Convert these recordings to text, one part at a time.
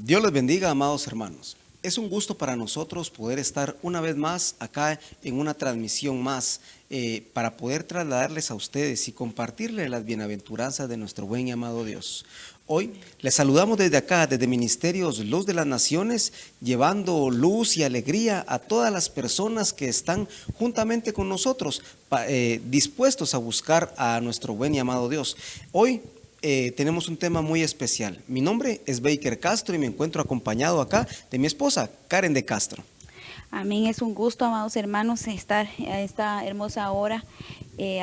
Dios les bendiga, amados hermanos. Es un gusto para nosotros poder estar una vez más acá en una transmisión más para poder trasladarles a ustedes y compartirles las bienaventuranzas de nuestro buen y amado Dios. Hoy les saludamos desde acá, desde Ministerios Luz de las Naciones, llevando luz y alegría a todas las personas que están juntamente con nosotros, dispuestos a buscar a nuestro buen y amado Dios. Hoy tenemos un tema muy especial. Mi nombre es Baker Castro y me encuentro acompañado acá de mi esposa, Karen de Castro. Amén, es un gusto, amados hermanos, estar a esta hermosa hora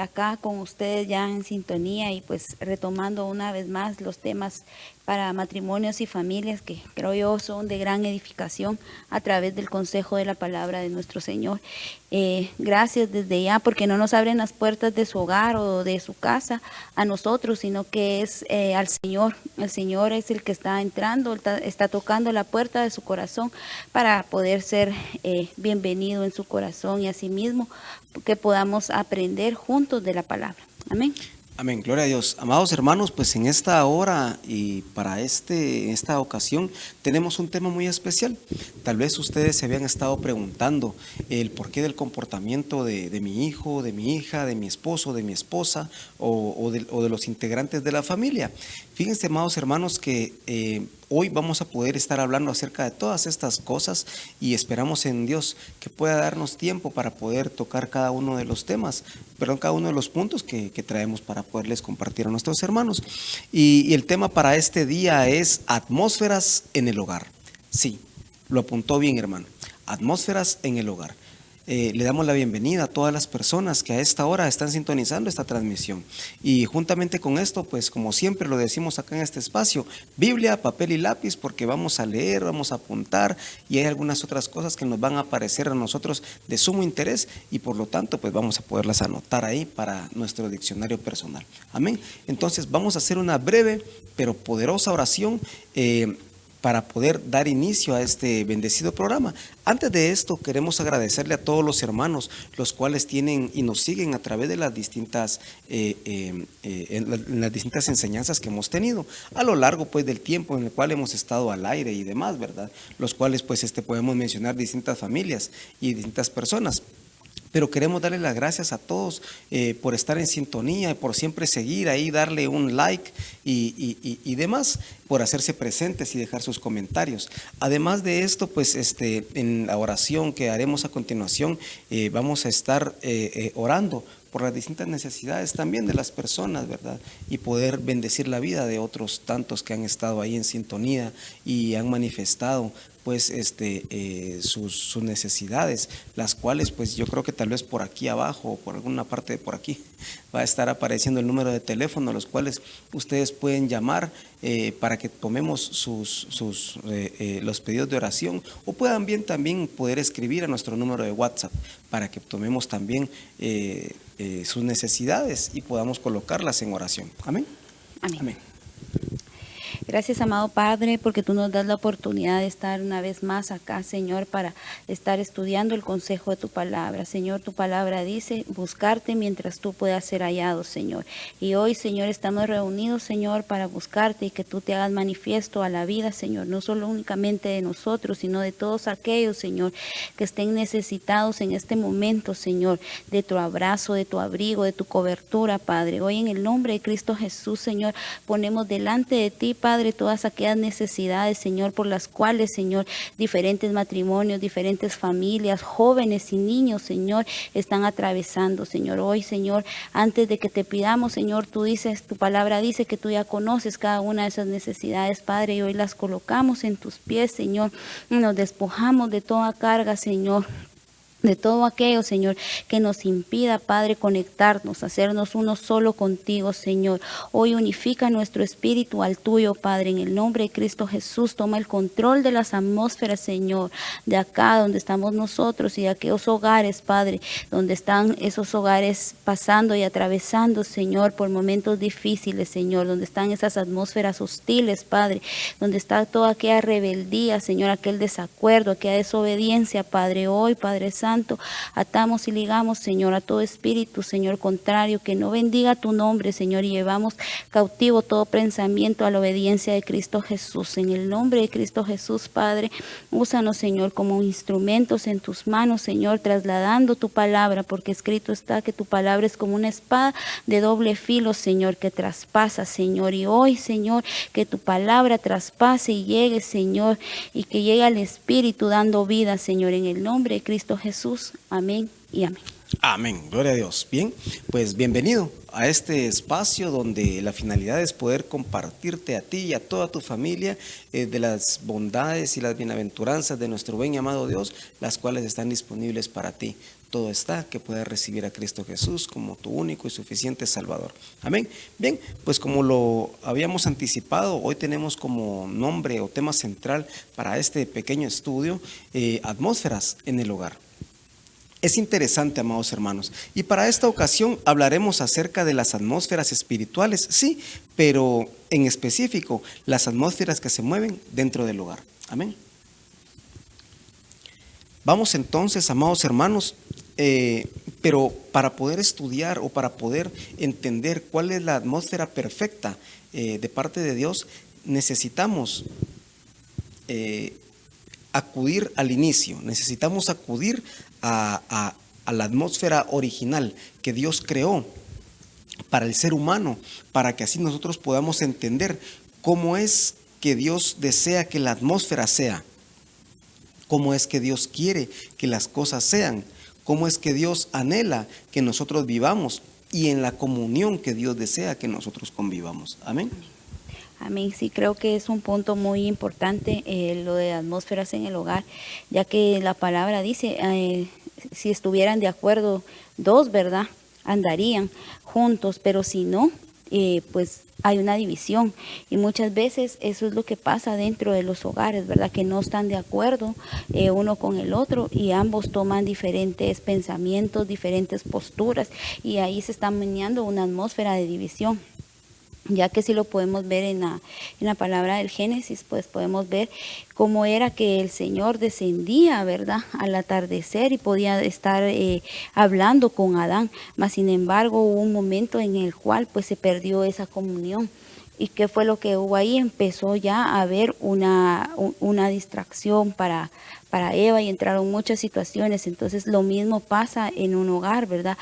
acá con ustedes ya en sintonía y pues retomando una vez más los temas para matrimonios y familias que creo yo son de gran edificación a través del consejo de la palabra de nuestro Señor. Gracias desde ya porque no nos abren las puertas de su hogar o de su casa a nosotros, sino que es al Señor. El Señor es el que está entrando, está tocando la puerta de su corazón para poder ser bienvenido en su corazón y asimismo que podamos aprender juntos de la palabra. Amén. Amén, gloria a Dios. Amados hermanos, pues en esta hora y para esta ocasión tenemos un tema muy especial. Tal vez ustedes se habían estado preguntando el porqué del comportamiento de mi hijo, de mi hija, de mi esposo, de mi esposa o de los integrantes de la familia. Fíjense, amados hermanos, que hoy vamos a poder estar hablando acerca de todas estas cosas y esperamos en Dios que pueda darnos tiempo para poder tocar cada uno de los temas, cada uno de los puntos que traemos para poderles compartir a nuestros hermanos. Y el tema para este día es atmósferas en el hogar. Sí, lo apuntó bien, hermano. Atmósferas en el hogar. Le damos la bienvenida a todas las personas que a esta hora están sintonizando esta transmisión. Y juntamente con esto, pues como siempre lo decimos acá en este espacio, Biblia, papel y lápiz, porque vamos a leer, vamos a apuntar y hay algunas otras cosas que nos van a aparecer a nosotros de sumo interés y por lo tanto pues vamos a poderlas anotar ahí para nuestro diccionario personal. Amén. Entonces vamos a hacer una breve pero poderosa oración para poder dar inicio a este bendecido programa. Antes de esto, queremos agradecerle a todos los hermanos, los cuales tienen y nos siguen a través de las distintas enseñanzas que hemos tenido a lo largo pues del tiempo en el cual hemos estado al aire y demás, ¿verdad? Los cuales pues podemos mencionar distintas familias y distintas personas. Pero queremos darle las gracias a todos por estar en sintonía, por siempre seguir ahí, darle un like y demás, por hacerse presentes y dejar sus comentarios. Además de esto, pues en la oración que haremos a continuación, vamos a estar orando por las distintas necesidades también de las personas, ¿verdad? Y poder bendecir la vida de otros tantos que han estado ahí en sintonía y han manifestado pues sus necesidades, las cuales pues yo creo que tal vez por aquí abajo o por alguna parte de por aquí va a estar apareciendo el número de teléfono a los cuales ustedes pueden llamar para que tomemos los pedidos de oración o puedan bien también poder escribir a nuestro número de WhatsApp para que tomemos también sus necesidades y podamos colocarlas en oración. Amén. Amén. Amén. Gracias, amado Padre, porque tú nos das la oportunidad de estar una vez más acá, Señor, para estar estudiando el consejo de tu palabra. Señor, tu palabra dice, buscarte mientras tú puedas ser hallado, Señor. Y hoy, Señor, estamos reunidos, Señor, para buscarte y que tú te hagas manifiesto a la vida, Señor, no solo únicamente de nosotros, sino de todos aquellos, Señor, que estén necesitados en este momento, Señor, de tu abrazo, de tu abrigo, de tu cobertura, Padre. Hoy en el nombre de Cristo Jesús, Señor, ponemos delante de ti, Padre, todas aquellas necesidades, Señor, por las cuales, Señor, diferentes matrimonios, diferentes familias, jóvenes y niños, Señor, están atravesando, Señor. Hoy, Señor, antes de que te pidamos, Señor, tú dices, tu palabra dice que tú ya conoces cada una de esas necesidades, Padre, y hoy las colocamos en tus pies, Señor. Nos despojamos de toda carga, Señor, de todo aquello, Señor, que nos impida, Padre, conectarnos, hacernos uno solo contigo, Señor. Hoy unifica nuestro espíritu al tuyo, Padre, en el nombre de Cristo Jesús. Toma el control de las atmósferas, Señor, de acá donde estamos nosotros y de aquellos hogares, Padre, donde están esos hogares pasando y atravesando, Señor, por momentos difíciles, Señor, donde están esas atmósferas hostiles, Padre, donde está toda aquella rebeldía, Señor, aquel desacuerdo, aquella desobediencia, Padre. Hoy, Padre Santo, Santo, atamos y ligamos, Señor, a todo espíritu, Señor, contrario, que no bendiga tu nombre, Señor, y llevamos cautivo todo pensamiento a la obediencia de Cristo Jesús. En el nombre de Cristo Jesús, Padre, úsanos, Señor, como instrumentos en tus manos, Señor, trasladando tu palabra, porque escrito está que tu palabra es como una espada de doble filo, Señor, que traspasa, Señor. Y hoy, Señor, que tu palabra traspase y llegue, Señor, y que llegue al Espíritu dando vida, Señor, en el nombre de Cristo Jesús. Amén y amén. Amén, gloria a Dios. Bien, pues bienvenido a este espacio donde la finalidad es poder compartirte a ti y a toda tu familia de las bondades y las bienaventuranzas de nuestro buen y amado Dios, las cuales están disponibles para ti. Todo está que puedas recibir a Cristo Jesús como tu único y suficiente Salvador. Amén. Bien, pues como lo habíamos anticipado, hoy tenemos como nombre o tema central para este pequeño estudio, atmósferas en el hogar. Es interesante, amados hermanos, y para esta ocasión hablaremos acerca de las atmósferas espirituales, sí, pero en específico las atmósferas que se mueven dentro del hogar. Amén. Vamos entonces, amados hermanos, pero para poder estudiar o para poder entender cuál es la atmósfera perfecta de parte de Dios, necesitamos acudir al inicio, necesitamos acudir a la atmósfera original que Dios creó para el ser humano, para que así nosotros podamos entender cómo es que Dios desea que la atmósfera sea, cómo es que Dios quiere que las cosas sean, cómo es que Dios anhela que nosotros vivamos y en la comunión que Dios desea que nosotros convivamos. Amén. Amén, sí, creo que es un punto muy importante lo de atmósferas en el hogar, ya que la palabra dice, si estuvieran de acuerdo dos, ¿verdad? Andarían juntos, pero si no, pues hay una división y muchas veces eso es lo que pasa dentro de los hogares, ¿verdad? Que no están de acuerdo uno con el otro y ambos toman diferentes pensamientos, diferentes posturas y ahí se está meneando una atmósfera de división. Ya que si lo podemos ver en la palabra del Génesis, pues podemos ver cómo era que el Señor descendía, ¿verdad?, al atardecer y podía estar hablando con Adán, mas sin embargo hubo un momento en el cual pues se perdió esa comunión. ¿Y qué fue lo que hubo ahí? Empezó ya a haber una distracción para Eva y entraron muchas situaciones. Entonces lo mismo pasa en un hogar, ¿verdad?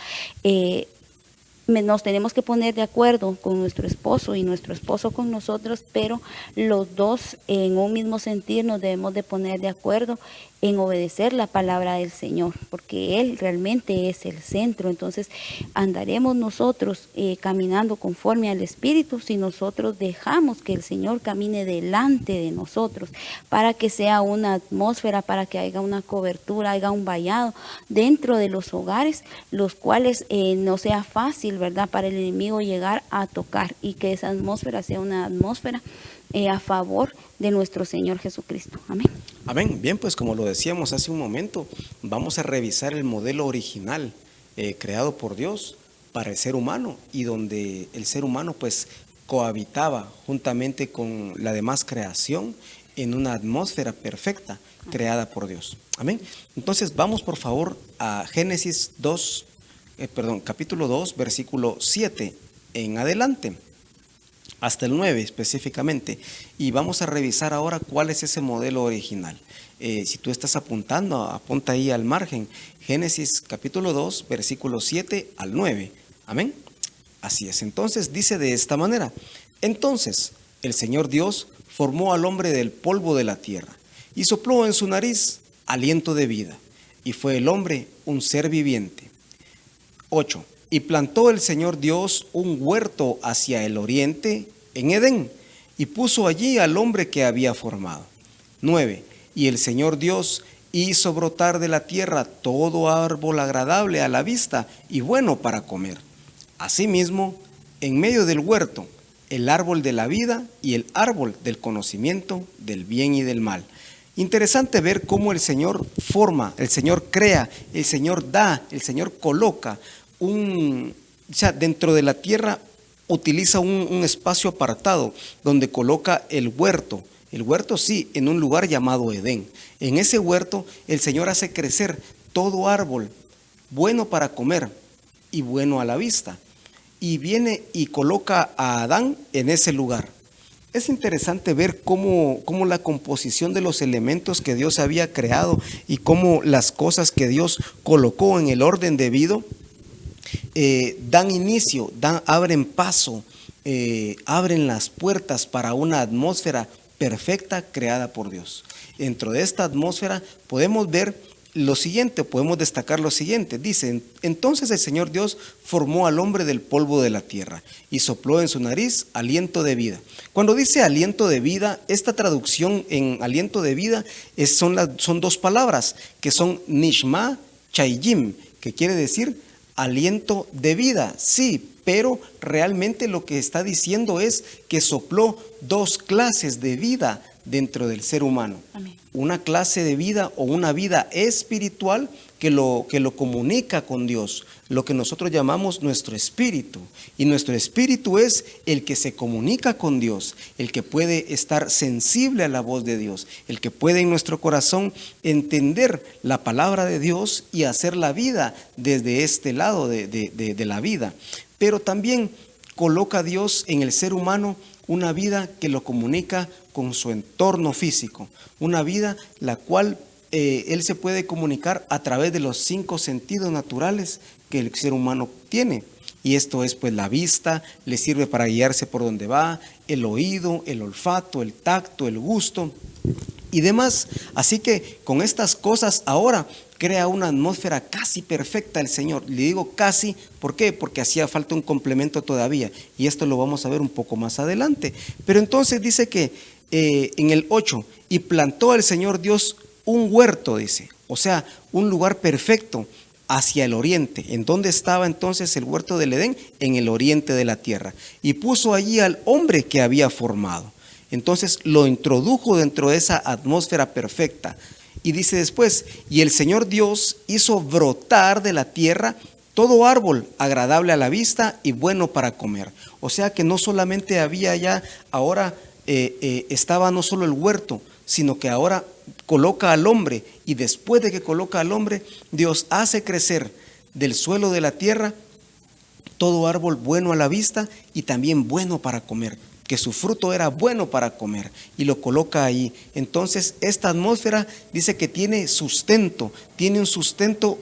Nos tenemos que poner de acuerdo con nuestro esposo y nuestro esposo con nosotros, pero los dos en un mismo sentir nos debemos de poner de acuerdo en obedecer la palabra del Señor, porque Él realmente es el centro. Entonces andaremos nosotros caminando conforme al Espíritu si nosotros dejamos que el Señor camine delante de nosotros, para que sea una atmósfera, para que haya una cobertura, haya un vallado dentro de los hogares, los cuales no sea fácil, ¿verdad?, para el enemigo llegar a tocar, y que esa atmósfera sea una atmósfera a favor de nuestro Señor Jesucristo. Amén. Amén. Bien, pues como lo decíamos hace un momento, vamos a revisar el modelo original creado por Dios para el ser humano, y donde el ser humano pues cohabitaba juntamente con la demás creación en una atmósfera perfecta creada por Dios. Amén. Entonces vamos por favor a Génesis capítulo 2, versículo 7 en adelante, hasta el 9 específicamente, y vamos a revisar ahora cuál es ese modelo original. Si tú estás apuntando, apunta ahí al margen, Génesis capítulo 2, versículo 7 al 9. Amén. Así es. Entonces dice de esta manera: entonces el Señor Dios formó al hombre del polvo de la tierra y sopló en su nariz aliento de vida, y fue el hombre un ser viviente. 8. Y plantó el Señor Dios un huerto hacia el oriente en Edén, y puso allí al hombre que había formado. 9. Y el Señor Dios hizo brotar de la tierra todo árbol agradable a la vista y bueno para comer. Asimismo, en medio del huerto, el árbol de la vida y el árbol del conocimiento del bien y del mal. Interesante ver cómo el Señor forma, el Señor crea, el Señor da, el Señor coloca dentro de la tierra utiliza un espacio apartado donde coloca el huerto. El huerto sí, en un lugar llamado Edén. En ese huerto el Señor hace crecer todo árbol bueno para comer y bueno a la vista. Y viene y coloca a Adán en ese lugar. Es interesante ver cómo la composición de los elementos que Dios había creado y cómo las cosas que Dios colocó en el orden debido dan inicio, abren paso, abren las puertas para una atmósfera perfecta creada por Dios. Dentro de esta atmósfera podemos ver lo siguiente, podemos destacar lo siguiente. Dice, entonces el Señor Dios formó al hombre del polvo de la tierra y sopló en su nariz aliento de vida. Cuando dice aliento de vida, esta traducción en aliento de vida son dos palabras que son nishma chayim, que quiere decir aliento de vida, sí, pero realmente lo que está diciendo es que sopló dos clases de vida dentro del ser humano. Amén. Una clase de vida o una vida espiritual que lo comunica con Dios, lo que nosotros llamamos nuestro espíritu. Y nuestro espíritu es el que se comunica con Dios, el que puede estar sensible a la voz de Dios, el que puede en nuestro corazón entender la palabra de Dios y hacer la vida desde este lado de la vida. Pero también coloca a Dios en el ser humano una vida que lo comunica con su entorno físico, una vida la cual él se puede comunicar a través de los 5 sentidos naturales que el ser humano tiene. Y esto es pues la vista, le sirve para guiarse por donde va, el oído, el olfato, el tacto, el gusto y demás. Así que con estas cosas ahora crea una atmósfera casi perfecta el Señor. Le digo casi, ¿por qué? Porque hacía falta un complemento todavía. Y esto lo vamos a ver un poco más adelante. Pero entonces dice que en el 8, y plantó el Señor Dios un huerto, dice. O sea, un lugar perfecto hacia el oriente. ¿En dónde estaba entonces el huerto del Edén? En el oriente de la tierra. Y puso allí al hombre que había formado. Entonces lo introdujo dentro de esa atmósfera perfecta. Y dice después, y el Señor Dios hizo brotar de la tierra todo árbol agradable a la vista y bueno para comer. O sea que no solamente había ya, ahora estaba no solo el huerto, sino que ahora coloca al hombre, y después de que coloca al hombre, Dios hace crecer del suelo de la tierra todo árbol bueno a la vista y también bueno para comer, que su fruto era bueno para comer, y lo coloca ahí. Entonces esta atmósfera dice que tiene sustento, tiene un sustento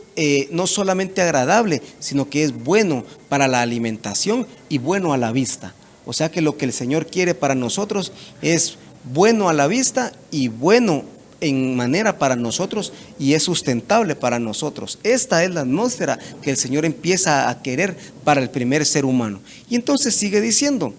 no solamente agradable, sino que es bueno para la alimentación y bueno a la vista. O sea que lo que el Señor quiere para nosotros es bueno a la vista y bueno en manera para nosotros, y es sustentable para nosotros. Esta es la atmósfera que el Señor empieza a querer para el primer ser humano. Y entonces sigue diciendo,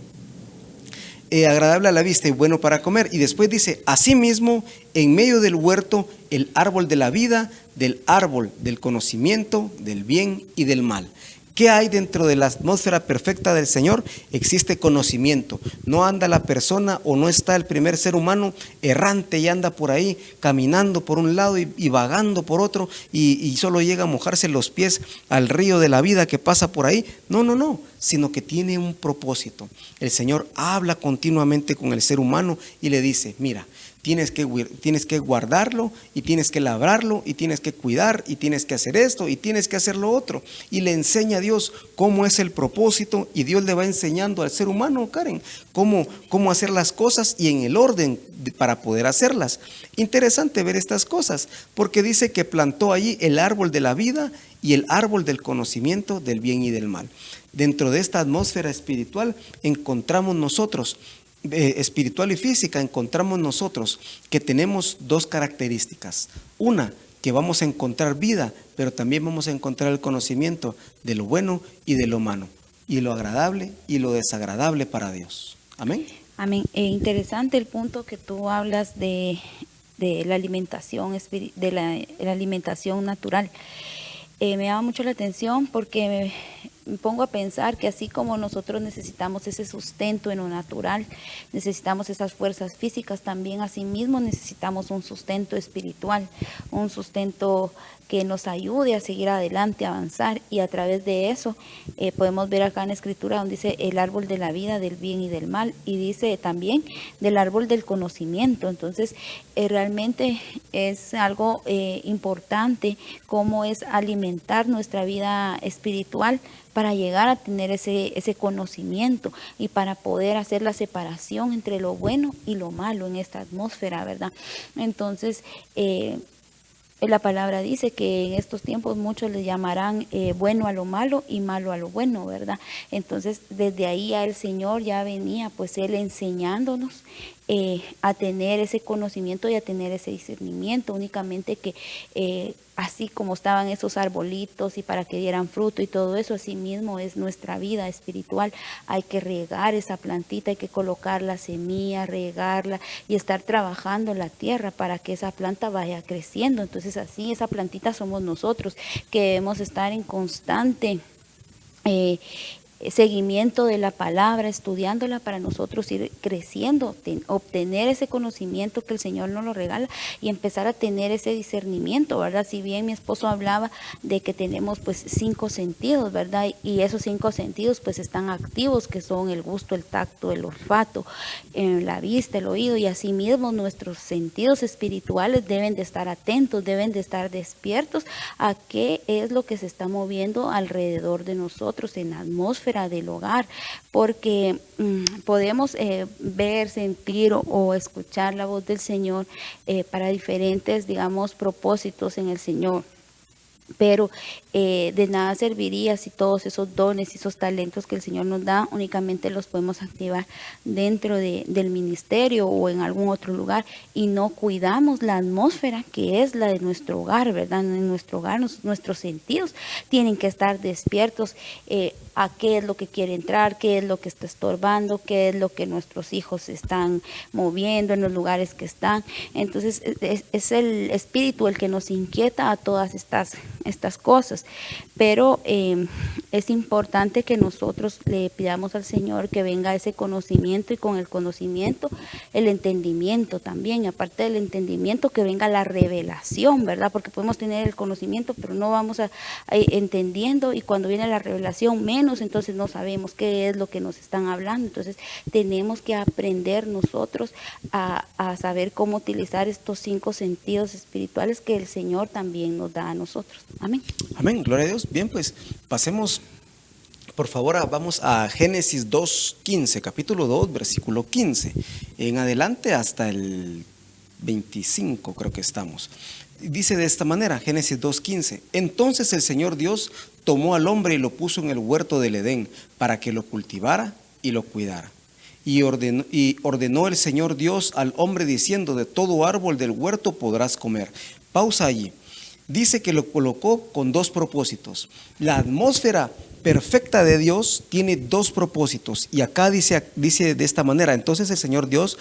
agradable a la vista y bueno para comer. Y después dice, asimismo, en medio del huerto, el árbol de la vida, del árbol del conocimiento, del bien y del mal. ¿Qué hay dentro de la atmósfera perfecta del Señor? Existe conocimiento. No anda la persona o no está el primer ser humano errante y anda por ahí caminando por un lado y vagando por otro y solo llega a mojarse los pies al río de la vida que pasa por ahí. No, sino que tiene un propósito. El Señor habla continuamente con el ser humano y le dice, mira, tienes que guardarlo y tienes que labrarlo y tienes que cuidar y tienes que hacer esto y tienes que hacer lo otro. Y le enseña a Dios cómo es el propósito, y Dios le va enseñando al ser humano, Karen, cómo hacer las cosas y en el orden para poder hacerlas. Interesante ver estas cosas, porque dice que plantó allí el árbol de la vida y el árbol del conocimiento del bien y del mal. Dentro de esta atmósfera espiritual encontramos nosotros, espiritual y física, encontramos nosotros que tenemos dos características. Una, que vamos a encontrar vida, pero también vamos a encontrar el conocimiento de lo bueno y de lo malo, y lo agradable y lo desagradable para Dios. Amén. Amén. Interesante el punto que tú hablas de la alimentación, de la alimentación natural. Me llama mucho la atención porque me pongo a pensar que así como nosotros necesitamos ese sustento en lo natural, necesitamos esas fuerzas físicas, también asimismo necesitamos un sustento espiritual, un sustento que nos ayude a seguir adelante, a avanzar, y a través de eso podemos ver acá en la escritura donde dice el árbol de la vida, del bien y del mal, y dice también del árbol del conocimiento. Entonces realmente es algo importante cómo es alimentar nuestra vida espiritual para llegar a tener ese conocimiento y para poder hacer la separación entre lo bueno y lo malo en esta atmósfera, ¿verdad? Entonces la palabra dice que en estos tiempos muchos le llamarán bueno a lo malo y malo a lo bueno, ¿verdad? Entonces desde ahí ya el Señor ya venía, pues Él enseñándonos a tener ese conocimiento y a tener ese discernimiento, únicamente que así como estaban esos arbolitos y para que dieran fruto y todo eso, así mismo es nuestra vida espiritual. Hay que regar esa plantita, hay que colocar la semilla, regarla y estar trabajando la tierra para que esa planta vaya creciendo. Entonces así esa plantita somos nosotros, que debemos estar en constante seguimiento de la palabra, estudiándola para nosotros ir creciendo, obtener ese conocimiento que el Señor nos lo regala y empezar a tener ese discernimiento, ¿verdad? Si bien mi esposo hablaba de que tenemos pues 5 sentidos, ¿verdad? Y esos 5 sentidos pues están activos, que son el gusto, el tacto, el olfato, la vista, el oído, y asimismo nuestros sentidos espirituales deben de estar atentos, deben de estar despiertos a qué es lo que se está moviendo alrededor de nosotros en la atmósfera del hogar, porque podemos ver, sentir o escuchar la voz del Señor para diferentes, digamos, propósitos en el Señor. Pero de nada serviría si todos esos dones y esos talentos que el Señor nos da únicamente los podemos activar dentro del ministerio o en algún otro lugar y no cuidamos la atmósfera que es la de nuestro hogar, ¿verdad? En nuestro hogar nuestros sentidos tienen que estar despiertos a qué es lo que quiere entrar, qué es lo que está estorbando, qué es lo que nuestros hijos están moviendo en los lugares que están. Entonces es el espíritu el que nos inquieta a todas estas cosas, pero es importante que nosotros le pidamos al Señor que venga ese conocimiento, y con el conocimiento el entendimiento también, y aparte del entendimiento que venga la revelación, ¿verdad? Porque podemos tener el conocimiento pero no vamos a entendiendo, y cuando viene la revelación menos, entonces no sabemos qué es lo que nos están hablando. Entonces tenemos que aprender nosotros a saber cómo utilizar estos 5 sentidos espirituales que el Señor también nos da a nosotros. Amén. Amén, gloria a Dios. Bien, pues pasemos, por favor, vamos a Génesis 2:15, capítulo 2, versículo 15, en adelante hasta el 25 creo que estamos. Dice de esta manera, Génesis 2:15, entonces el Señor Dios tomó al hombre y lo puso en el huerto del Edén para que lo cultivara y lo cuidara. Y ordenó el Señor Dios al hombre diciendo, de todo árbol del huerto podrás comer. Pausa allí. Dice que lo colocó con 2 propósitos. La atmósfera perfecta de Dios tiene 2 propósitos. Y acá dice de esta manera, entonces el Señor Dios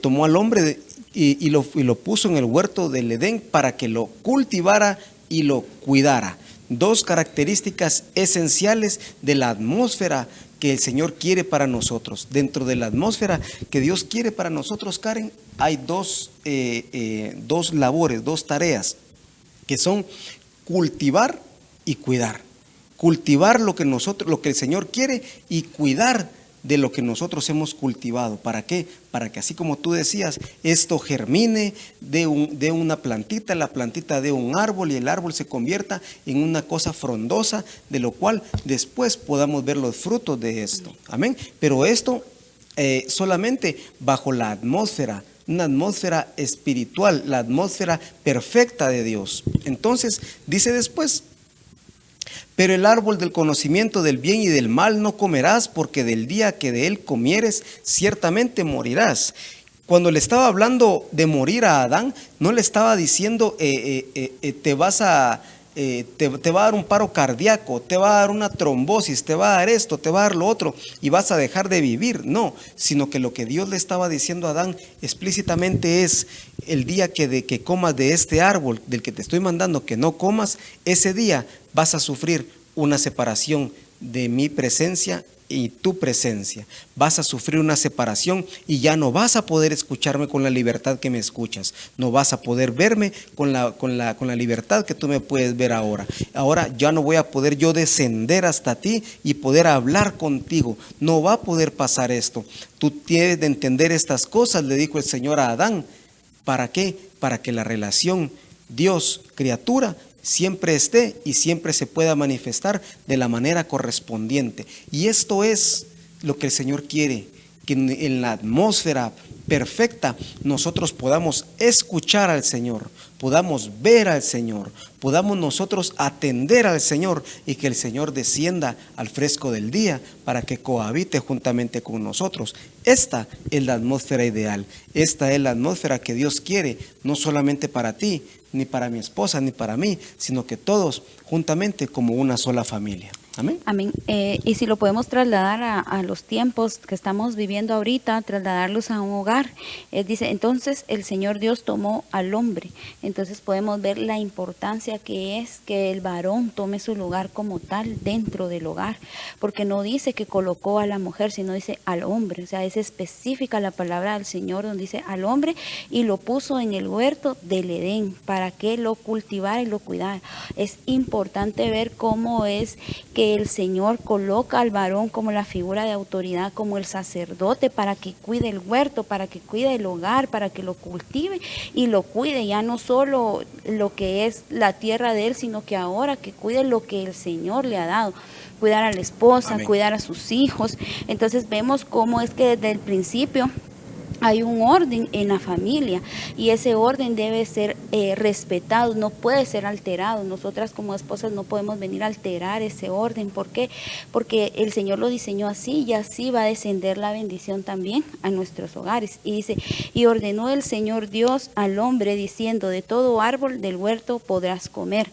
tomó al hombre y lo puso en el huerto del Edén para que lo cultivara y lo cuidara. 2 características esenciales de la atmósfera que el Señor quiere para nosotros. Dentro de la atmósfera que Dios quiere para nosotros, Karen, hay 2 labores, 2 tareas, que son cultivar y cuidar. Cultivar lo que el Señor quiere, y cuidar de lo que nosotros hemos cultivado. ¿Para qué? Para que, así como tú decías, esto germine de una plantita, la plantita de un árbol, y el árbol se convierta en una cosa frondosa, de lo cual después podamos ver los frutos de esto. Amén. Pero esto solamente bajo la atmósfera, una atmósfera espiritual, la atmósfera perfecta de Dios. Entonces, dice después, pero el árbol del conocimiento del bien y del mal no comerás, porque del día que de él comieres, ciertamente morirás. Cuando le estaba hablando de morir a Adán, no le estaba diciendo te va a dar un paro cardíaco, te va a dar una trombosis, te va a dar esto, te va a dar lo otro y vas a dejar de vivir. No, sino que lo que Dios le estaba diciendo a Adán explícitamente es, el día que comas de este árbol del que te estoy mandando que no comas, ese día vas a sufrir una separación de mi presencia y tu presencia. Vas a sufrir una separación y ya no vas a poder escucharme con la libertad que me escuchas. No vas a poder verme con la libertad que tú me puedes ver ahora. Ahora ya no voy a poder yo descender hasta ti y poder hablar contigo. No va a poder pasar esto. Tú tienes de entender estas cosas, le dijo el Señor a Adán. ¿Para qué? Para que la relación Dios-criatura siempre esté y siempre se pueda manifestar de la manera correspondiente. Y esto es lo que el Señor quiere, que en la atmósfera perfecta nosotros podamos escuchar al Señor, podamos ver al Señor, podamos nosotros atender al Señor y que el Señor descienda al fresco del día para que cohabite juntamente con nosotros. Esta es la atmósfera ideal, esta es la atmósfera que Dios quiere, no solamente para ti, ni para mi esposa, ni para mí, sino que todos juntamente como una sola familia. Amén. Amén. Y si lo podemos trasladar a los tiempos que estamos viviendo ahorita, trasladarlos a un hogar. Dice, entonces el Señor Dios tomó al hombre. Entonces podemos ver la importancia que es que el varón tome su lugar como tal dentro del hogar. Porque no dice que colocó a la mujer, sino dice al hombre. O sea, es específica la palabra del Señor donde dice al hombre y lo puso en el huerto del Edén para que lo cultivara y lo cuidara. Es importante ver cómo es que el Señor coloca al varón como la figura de autoridad, como el sacerdote, para que cuide el huerto, para que cuide el hogar, para que lo cultive y lo cuide, ya no solo lo que es la tierra de él, sino que ahora que cuide lo que el Señor le ha dado. Cuidar a la esposa, Amén. Cuidar a sus hijos. Entonces vemos cómo es que desde el principio hay un orden en la familia y ese orden debe ser respetado, no puede ser alterado. Nosotras como esposas no podemos venir a alterar ese orden. ¿Por qué? Porque el Señor lo diseñó así y así va a descender la bendición también a nuestros hogares. Y dice, y ordenó el Señor Dios al hombre diciendo, de todo árbol del huerto podrás comer.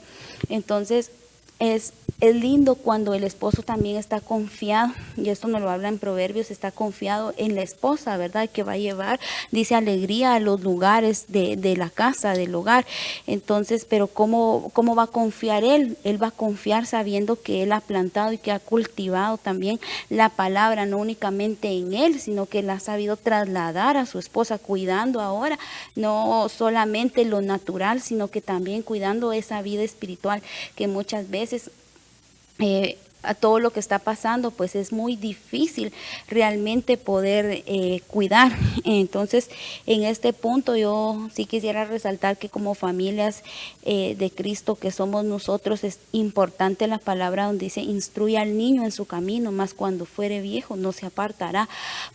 Entonces, es lindo cuando el esposo también está confiado, y esto nos lo habla en Proverbios, está confiado en la esposa, ¿verdad? Que va a llevar, dice, alegría a los lugares de la casa, del hogar. Entonces, pero ¿cómo va a confiar él? Él va a confiar sabiendo que él ha plantado y que ha cultivado también la palabra, no únicamente en él, sino que él ha sabido trasladar a su esposa, cuidando ahora, no solamente lo natural, sino que también cuidando esa vida espiritual que muchas veces a todo lo que está pasando, pues es muy difícil realmente poder cuidar. Entonces, en este punto yo sí quisiera resaltar que como familias de Cristo que somos nosotros, es importante la palabra donde dice, instruye al niño en su camino, mas cuando fuere viejo no se apartará.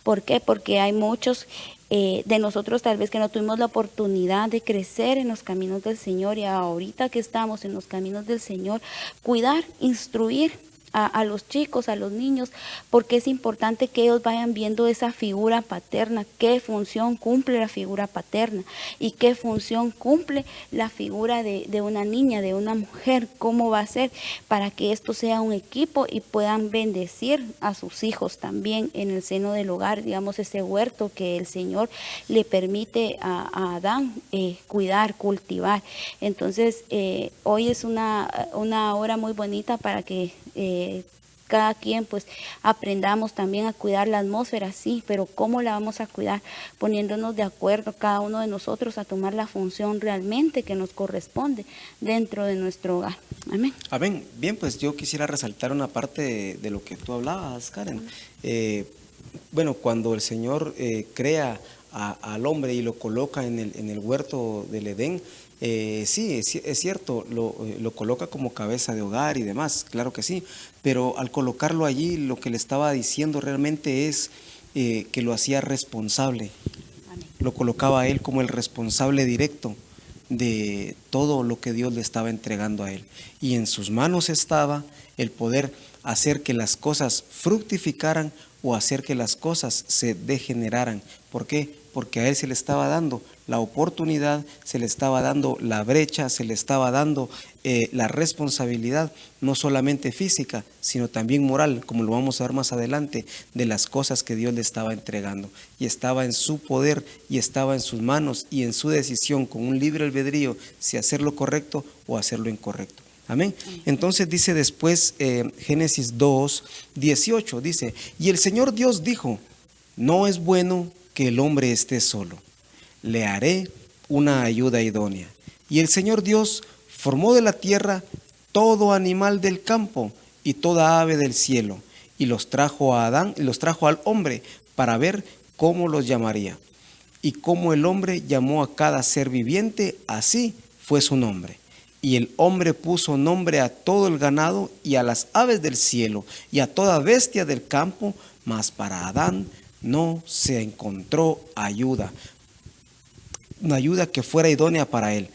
¿Por qué? Porque hay muchos de nosotros tal vez que no tuvimos la oportunidad de crecer en los caminos del Señor, y ahorita que estamos en los caminos del Señor, cuidar, instruir a los chicos, a los niños, porque es importante que ellos vayan viendo esa figura paterna, qué función cumple la figura paterna y qué función cumple la figura de una niña, de una mujer, cómo va a ser para que esto sea un equipo y puedan bendecir a sus hijos también en el seno del hogar, digamos, ese huerto que el Señor le permite a Adán cuidar, cultivar. Entonces, hoy es una hora muy bonita para que cada quien pues aprendamos también a cuidar la atmósfera, sí, pero ¿cómo la vamos a cuidar? Poniéndonos de acuerdo cada uno de nosotros a tomar la función realmente que nos corresponde dentro de nuestro hogar. Amén. Amén. Bien, pues yo quisiera resaltar una parte de lo que tú hablabas, Karen. Bueno, cuando el Señor crea al hombre y lo coloca en el huerto del Edén, sí, es cierto, lo coloca como cabeza de hogar y demás, claro que sí, pero al colocarlo allí lo que le estaba diciendo realmente es que lo hacía responsable. Amén. Lo colocaba a él como el responsable directo de todo lo que Dios le estaba entregando a él, y en sus manos estaba el poder hacer que las cosas fructificaran o hacer que las cosas se degeneraran. ¿Por qué? Porque a él se le estaba dando la oportunidad, se le estaba dando la brecha, se le estaba dando la responsabilidad, no solamente física, sino también moral, como lo vamos a ver más adelante, de las cosas que Dios le estaba entregando. Y estaba en su poder y estaba en sus manos y en su decisión, con un libre albedrío, si hacer lo correcto o hacer lo incorrecto. Amén. Entonces dice después Génesis 2, 18, dice, y el Señor Dios dijo, no es bueno que el hombre esté solo, le haré una ayuda idónea. Y el Señor Dios formó de la tierra todo animal del campo y toda ave del cielo, y los trajo a Adán, y los trajo al hombre para ver cómo los llamaría. Y como el hombre llamó a cada ser viviente, así fue su nombre. Y el hombre puso nombre a todo el ganado y a las aves del cielo y a toda bestia del campo, mas para Adán no se encontró ayuda, una ayuda que fuera idónea para él.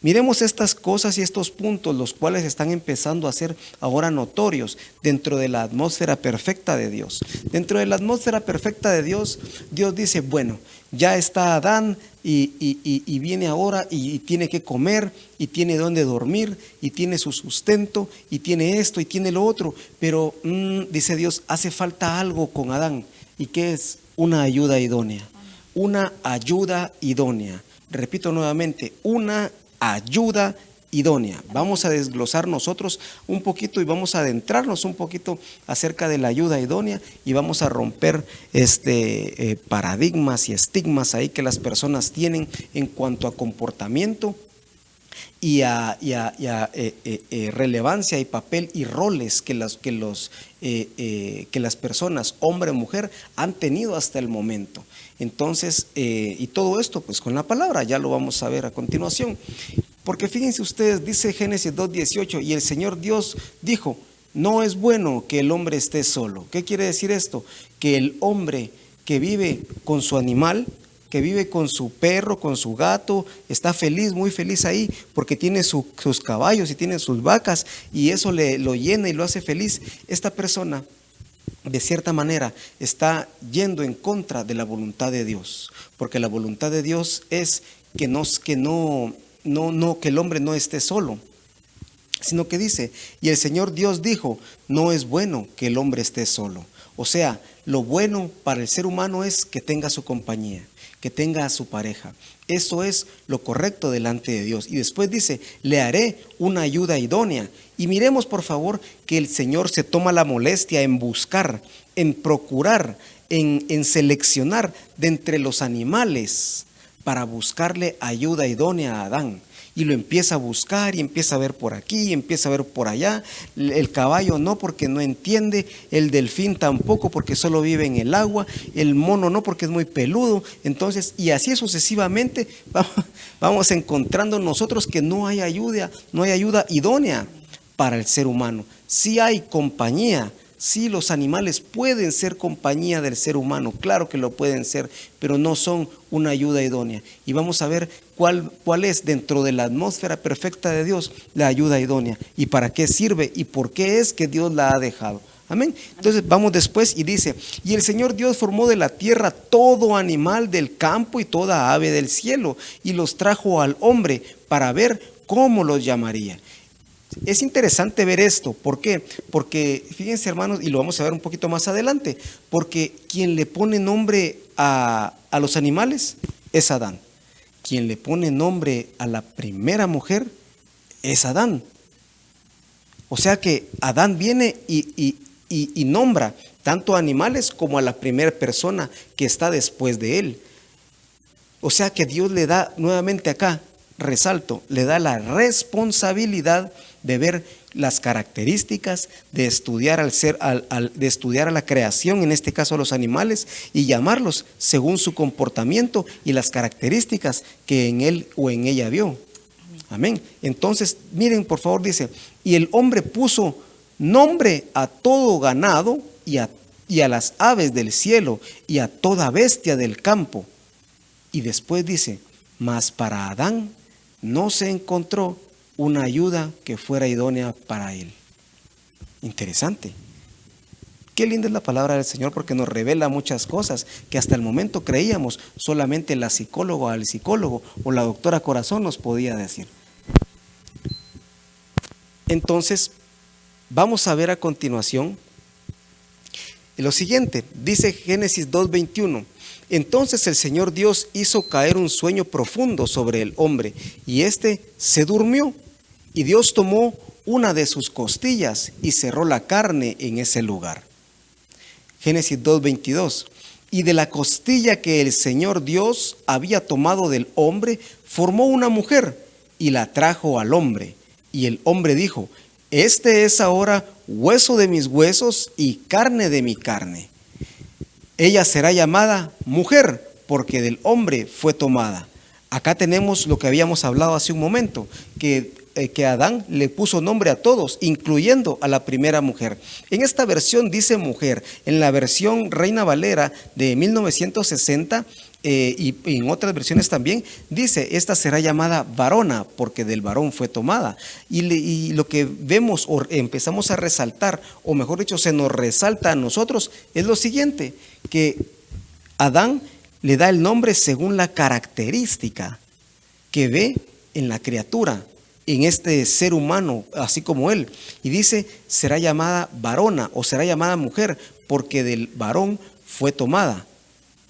Miremos estas cosas y estos puntos, los cuales están empezando a ser ahora notorios dentro de la atmósfera perfecta de Dios. Dentro de la atmósfera perfecta de Dios, Dios dice, bueno, ya está Adán y viene ahora y tiene que comer y tiene donde dormir y tiene su sustento y tiene esto y tiene lo otro. Pero dice Dios, hace falta algo con Adán. ¿Y qué es? Una ayuda idónea. Una ayuda idónea. Repito nuevamente, una ayuda idónea. Vamos a desglosar nosotros un poquito y vamos a adentrarnos un poquito acerca de la ayuda idónea y vamos a romper paradigmas y estigmas ahí que las personas tienen en cuanto a comportamiento y a relevancia y papel y roles que las personas, hombre o mujer, han tenido hasta el momento. Entonces, y todo esto pues con la palabra, ya lo vamos a ver a continuación. Porque fíjense ustedes, dice Génesis 2:18, y el Señor Dios dijo, no es bueno que el hombre esté solo. ¿Qué quiere decir esto? Que el hombre que vive con su animal, que vive con su perro, con su gato, está feliz, muy feliz ahí, porque tiene sus caballos y tiene sus vacas, y eso lo llena y lo hace feliz. Esta persona, de cierta manera, está yendo en contra de la voluntad de Dios, porque la voluntad de Dios es que el hombre no esté solo, sino que dice, y el Señor Dios dijo, no es bueno que el hombre esté solo. O sea, lo bueno para el ser humano es que tenga su compañía, que tenga a su pareja. Eso es lo correcto delante de Dios. Y después dice, le haré una ayuda idónea. Y miremos por favor que el Señor se toma la molestia en buscar, en procurar, en seleccionar de entre los animales para buscarle ayuda idónea a Adán. Y lo empieza a buscar y empieza a ver por aquí y empieza a ver por allá. El caballo no, porque no entiende. El delfín tampoco, porque solo vive en el agua. El mono no, porque es muy peludo. Entonces, y así sucesivamente vamos encontrando nosotros que no hay ayuda idónea para el ser humano. Sí hay compañía. Sí, los animales pueden ser compañía del ser humano, claro que lo pueden ser, pero no son una ayuda idónea. Y vamos a ver cuál es dentro de la atmósfera perfecta de Dios la ayuda idónea y para qué sirve y por qué es que Dios la ha dejado. Amén. Entonces vamos después y dice, y el Señor Dios formó de la tierra todo animal del campo y toda ave del cielo y los trajo al hombre para ver cómo los llamaría. Es interesante ver esto. ¿Por qué? Porque fíjense, hermanos, y lo vamos a ver un poquito más adelante, porque quien le pone nombre a los animales es Adán. Quien le pone nombre a la primera mujer es Adán. O sea que Adán viene y nombra tanto a animales como a la primera persona que está después de él. O sea que Dios le da nuevamente acá, resalto, le da la responsabilidad de ver las características, de estudiar de estudiar a la creación, en este caso a los animales, y llamarlos según su comportamiento y las características que en él o en ella vio. Amén. Entonces, miren por favor, dice, y el hombre puso nombre a todo ganado y a las aves del cielo y a toda bestia del campo. Y después dice, mas para Adán no se encontró una ayuda que fuera idónea para él. Interesante. Qué linda es la palabra del Señor, porque nos revela muchas cosas que hasta el momento creíamos solamente la psicóloga, el psicólogo o la doctora Corazón nos podía decir. Entonces, vamos a ver a continuación lo siguiente. Dice Génesis 2:21. Entonces el Señor Dios hizo caer un sueño profundo sobre el hombre, y éste se durmió. Y Dios tomó una de sus costillas y cerró la carne en ese lugar. Génesis 2:22. Y de la costilla que el Señor Dios había tomado del hombre, formó una mujer y la trajo al hombre. Y el hombre dijo: este es ahora hueso de mis huesos y carne de mi carne. Ella será llamada mujer, porque del hombre fue tomada. Acá tenemos lo que habíamos hablado hace un momento, que Adán le puso nombre a todos, incluyendo a la primera mujer. En esta versión dice mujer, en la versión Reina Valera de 1960 y en otras versiones también dice: esta será llamada varona, porque del varón fue tomada. Y lo que vemos o empezamos a resaltar, o mejor dicho, se nos resalta a nosotros, es lo siguiente, que Adán le da el nombre según la característica que ve en la criatura, en este ser humano, así como él. Y dice: será llamada varona o será llamada mujer, porque del varón fue tomada.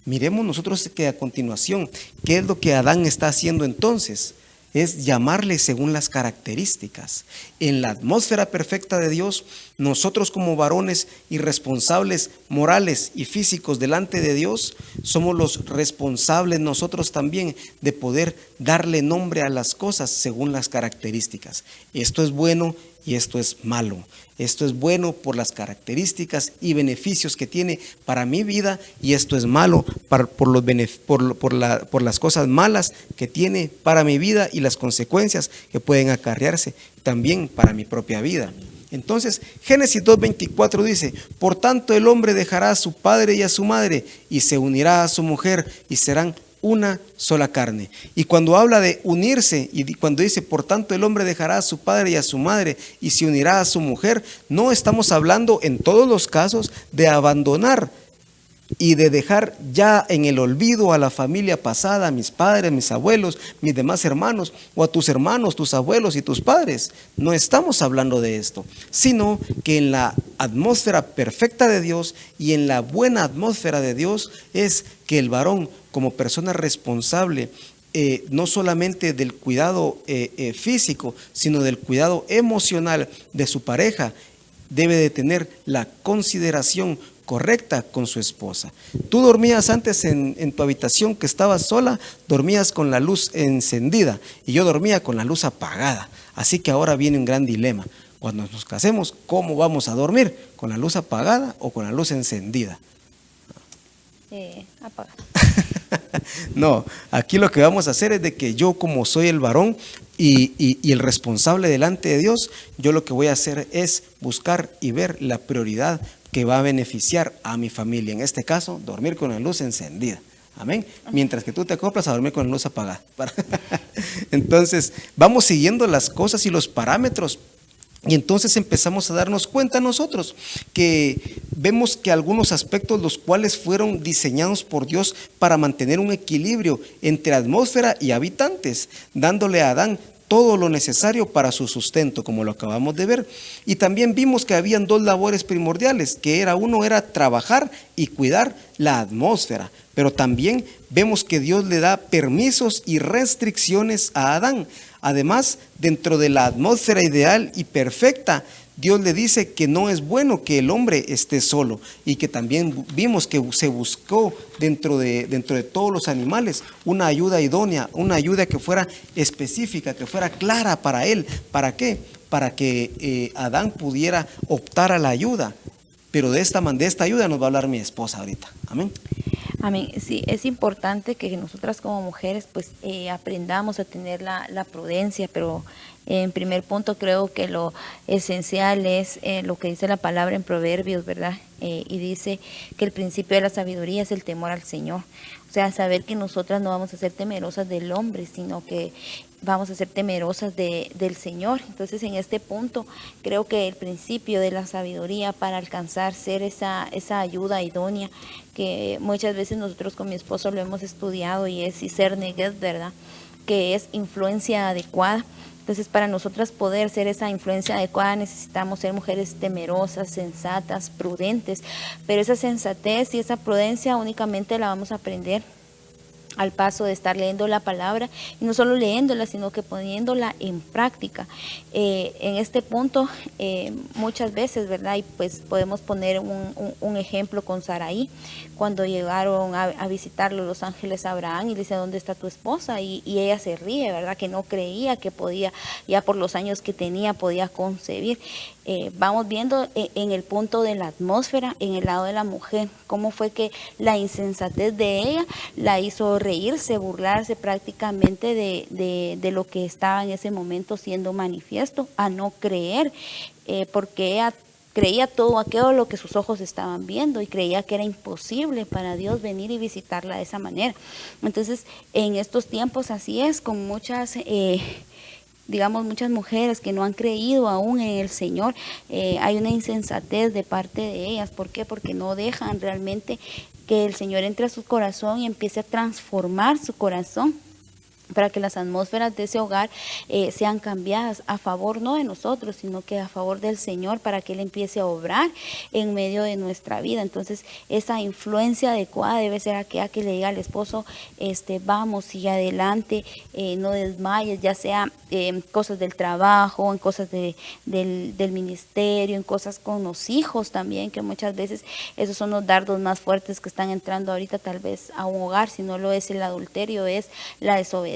Miremos nosotros que a continuación, ¿qué es lo que Adán está haciendo entonces? Es llamarle según las características. En la atmósfera perfecta de Dios, nosotros como varones irresponsables, morales y físicos delante de Dios, somos los responsables nosotros también de poder darle nombre a las cosas según las características. Esto es bueno y esto es malo. Esto es bueno por las características y beneficios que tiene para mi vida, y esto es malo por las cosas malas que tiene para mi vida y las consecuencias que pueden acarrearse también para mi propia vida. Entonces, Génesis 2:24 dice: por tanto el hombre dejará a su padre y a su madre y se unirá a su mujer y serán una sola carne. Y cuando habla de unirse y cuando dice: por tanto el hombre dejará a su padre y a su madre y se unirá a su mujer, no estamos hablando en todos los casos de abandonar y de dejar ya en el olvido a la familia pasada, a mis padres, mis abuelos, mis demás hermanos, o a tus hermanos, tus abuelos y tus padres. No estamos hablando de esto, sino que en la atmósfera perfecta de Dios y en la buena atmósfera de Dios es que el varón, como persona responsable, no solamente del cuidado físico, sino del cuidado emocional de su pareja, debe de tener la consideración correcta con su esposa. Tú dormías antes en tu habitación, que estabas sola, dormías con la luz encendida, y yo dormía con la luz apagada. Así que ahora viene un gran dilema. Cuando nos casemos, ¿cómo vamos a dormir? ¿Con la luz apagada o con la luz encendida? Apagada. No, aquí lo que vamos a hacer es de que yo, como soy el varón y el responsable delante de Dios, yo lo que voy a hacer es buscar y ver la prioridad que va a beneficiar a mi familia. En este caso, dormir con la luz encendida. Amén. Mientras que tú te acoplas a dormir con la luz apagada. Entonces, vamos siguiendo las cosas y los parámetros. Y entonces empezamos a darnos cuenta nosotros que vemos que algunos aspectos, los cuales fueron diseñados por Dios para mantener un equilibrio entre atmósfera y habitantes, dándole a Adán todo lo necesario para su sustento, como lo acabamos de ver. Y también vimos que habían dos labores primordiales, que uno era trabajar y cuidar la atmósfera, pero también vemos que Dios le da permisos y restricciones a Adán. Además, dentro de la atmósfera ideal y perfecta, Dios le dice que no es bueno que el hombre esté solo, y que también vimos que se buscó dentro de todos los animales una ayuda idónea, una ayuda que fuera específica, que fuera clara para él. ¿Para qué? Para que Adán pudiera optar a la ayuda. Pero de esta ayuda nos va a hablar mi esposa ahorita. Amén. Amén. Sí, es importante que nosotras como mujeres pues aprendamos a tener la prudencia, pero en primer punto creo que lo esencial es lo que dice la palabra en Proverbios, ¿verdad? Y dice que el principio de la sabiduría es el temor al Señor. O sea, saber que nosotras no vamos a ser temerosas del hombre, sino que vamos a ser temerosas del Señor. Entonces, en este punto, creo que el principio de la sabiduría para alcanzar ser esa ayuda idónea, que muchas veces nosotros con mi esposo lo hemos estudiado, y es Iserneguet, ¿verdad? Que es influencia adecuada. Entonces, para nosotras poder ser esa influencia adecuada, necesitamos ser mujeres temerosas, sensatas, prudentes. Pero esa sensatez y esa prudencia únicamente la vamos a aprender al paso de estar leyendo la palabra, y no solo leyéndola, sino que poniéndola en práctica. En este punto, muchas veces, ¿verdad? Y pues podemos poner un ejemplo con Saraí, cuando llegaron a visitarlo los ángeles a Abraham, y le dice: ¿dónde está tu esposa? Y ella se ríe, ¿verdad? Que no creía que podía, ya por los años que tenía, podía concebir. Vamos viendo en el punto de la atmósfera, en el lado de la mujer, cómo fue que la insensatez de ella la hizo reírse, burlarse prácticamente de lo que estaba en ese momento siendo manifiesto, a no creer, porque ella creía todo aquello lo que sus ojos estaban viendo, y creía que era imposible para Dios venir y visitarla de esa manera. Entonces, en estos tiempos así es, con muchas digamos, muchas mujeres que no han creído aún en el Señor. Hay una insensatez de parte de ellas. ¿Por qué? Porque no dejan realmente que el Señor entre a su corazón y empiece a transformar su corazón, para que las atmósferas de ese hogar sean cambiadas a favor, no de nosotros, sino que a favor del Señor, para que Él empiece a obrar en medio de nuestra vida. Entonces, esa influencia adecuada debe ser aquella que le diga al esposo: vamos, sigue adelante, no desmayes, ya sea en cosas del trabajo, en cosas del ministerio, en cosas con los hijos también, que muchas veces esos son los dardos más fuertes que están entrando ahorita tal vez a un hogar. Si no lo es el adulterio, es la desobediencia,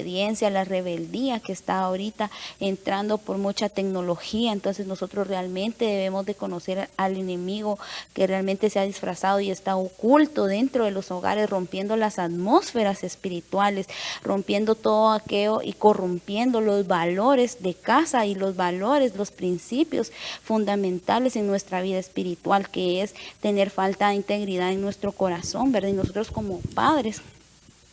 la rebeldía que está ahorita entrando por mucha tecnología. Entonces nosotros realmente debemos de conocer al enemigo, que realmente se ha disfrazado y está oculto dentro de los hogares, rompiendo las atmósferas espirituales, rompiendo todo aquello y corrompiendo los valores de casa y los valores, los principios fundamentales en nuestra vida espiritual, que es tener falta de integridad en nuestro corazón, ¿verdad? Y nosotros como padres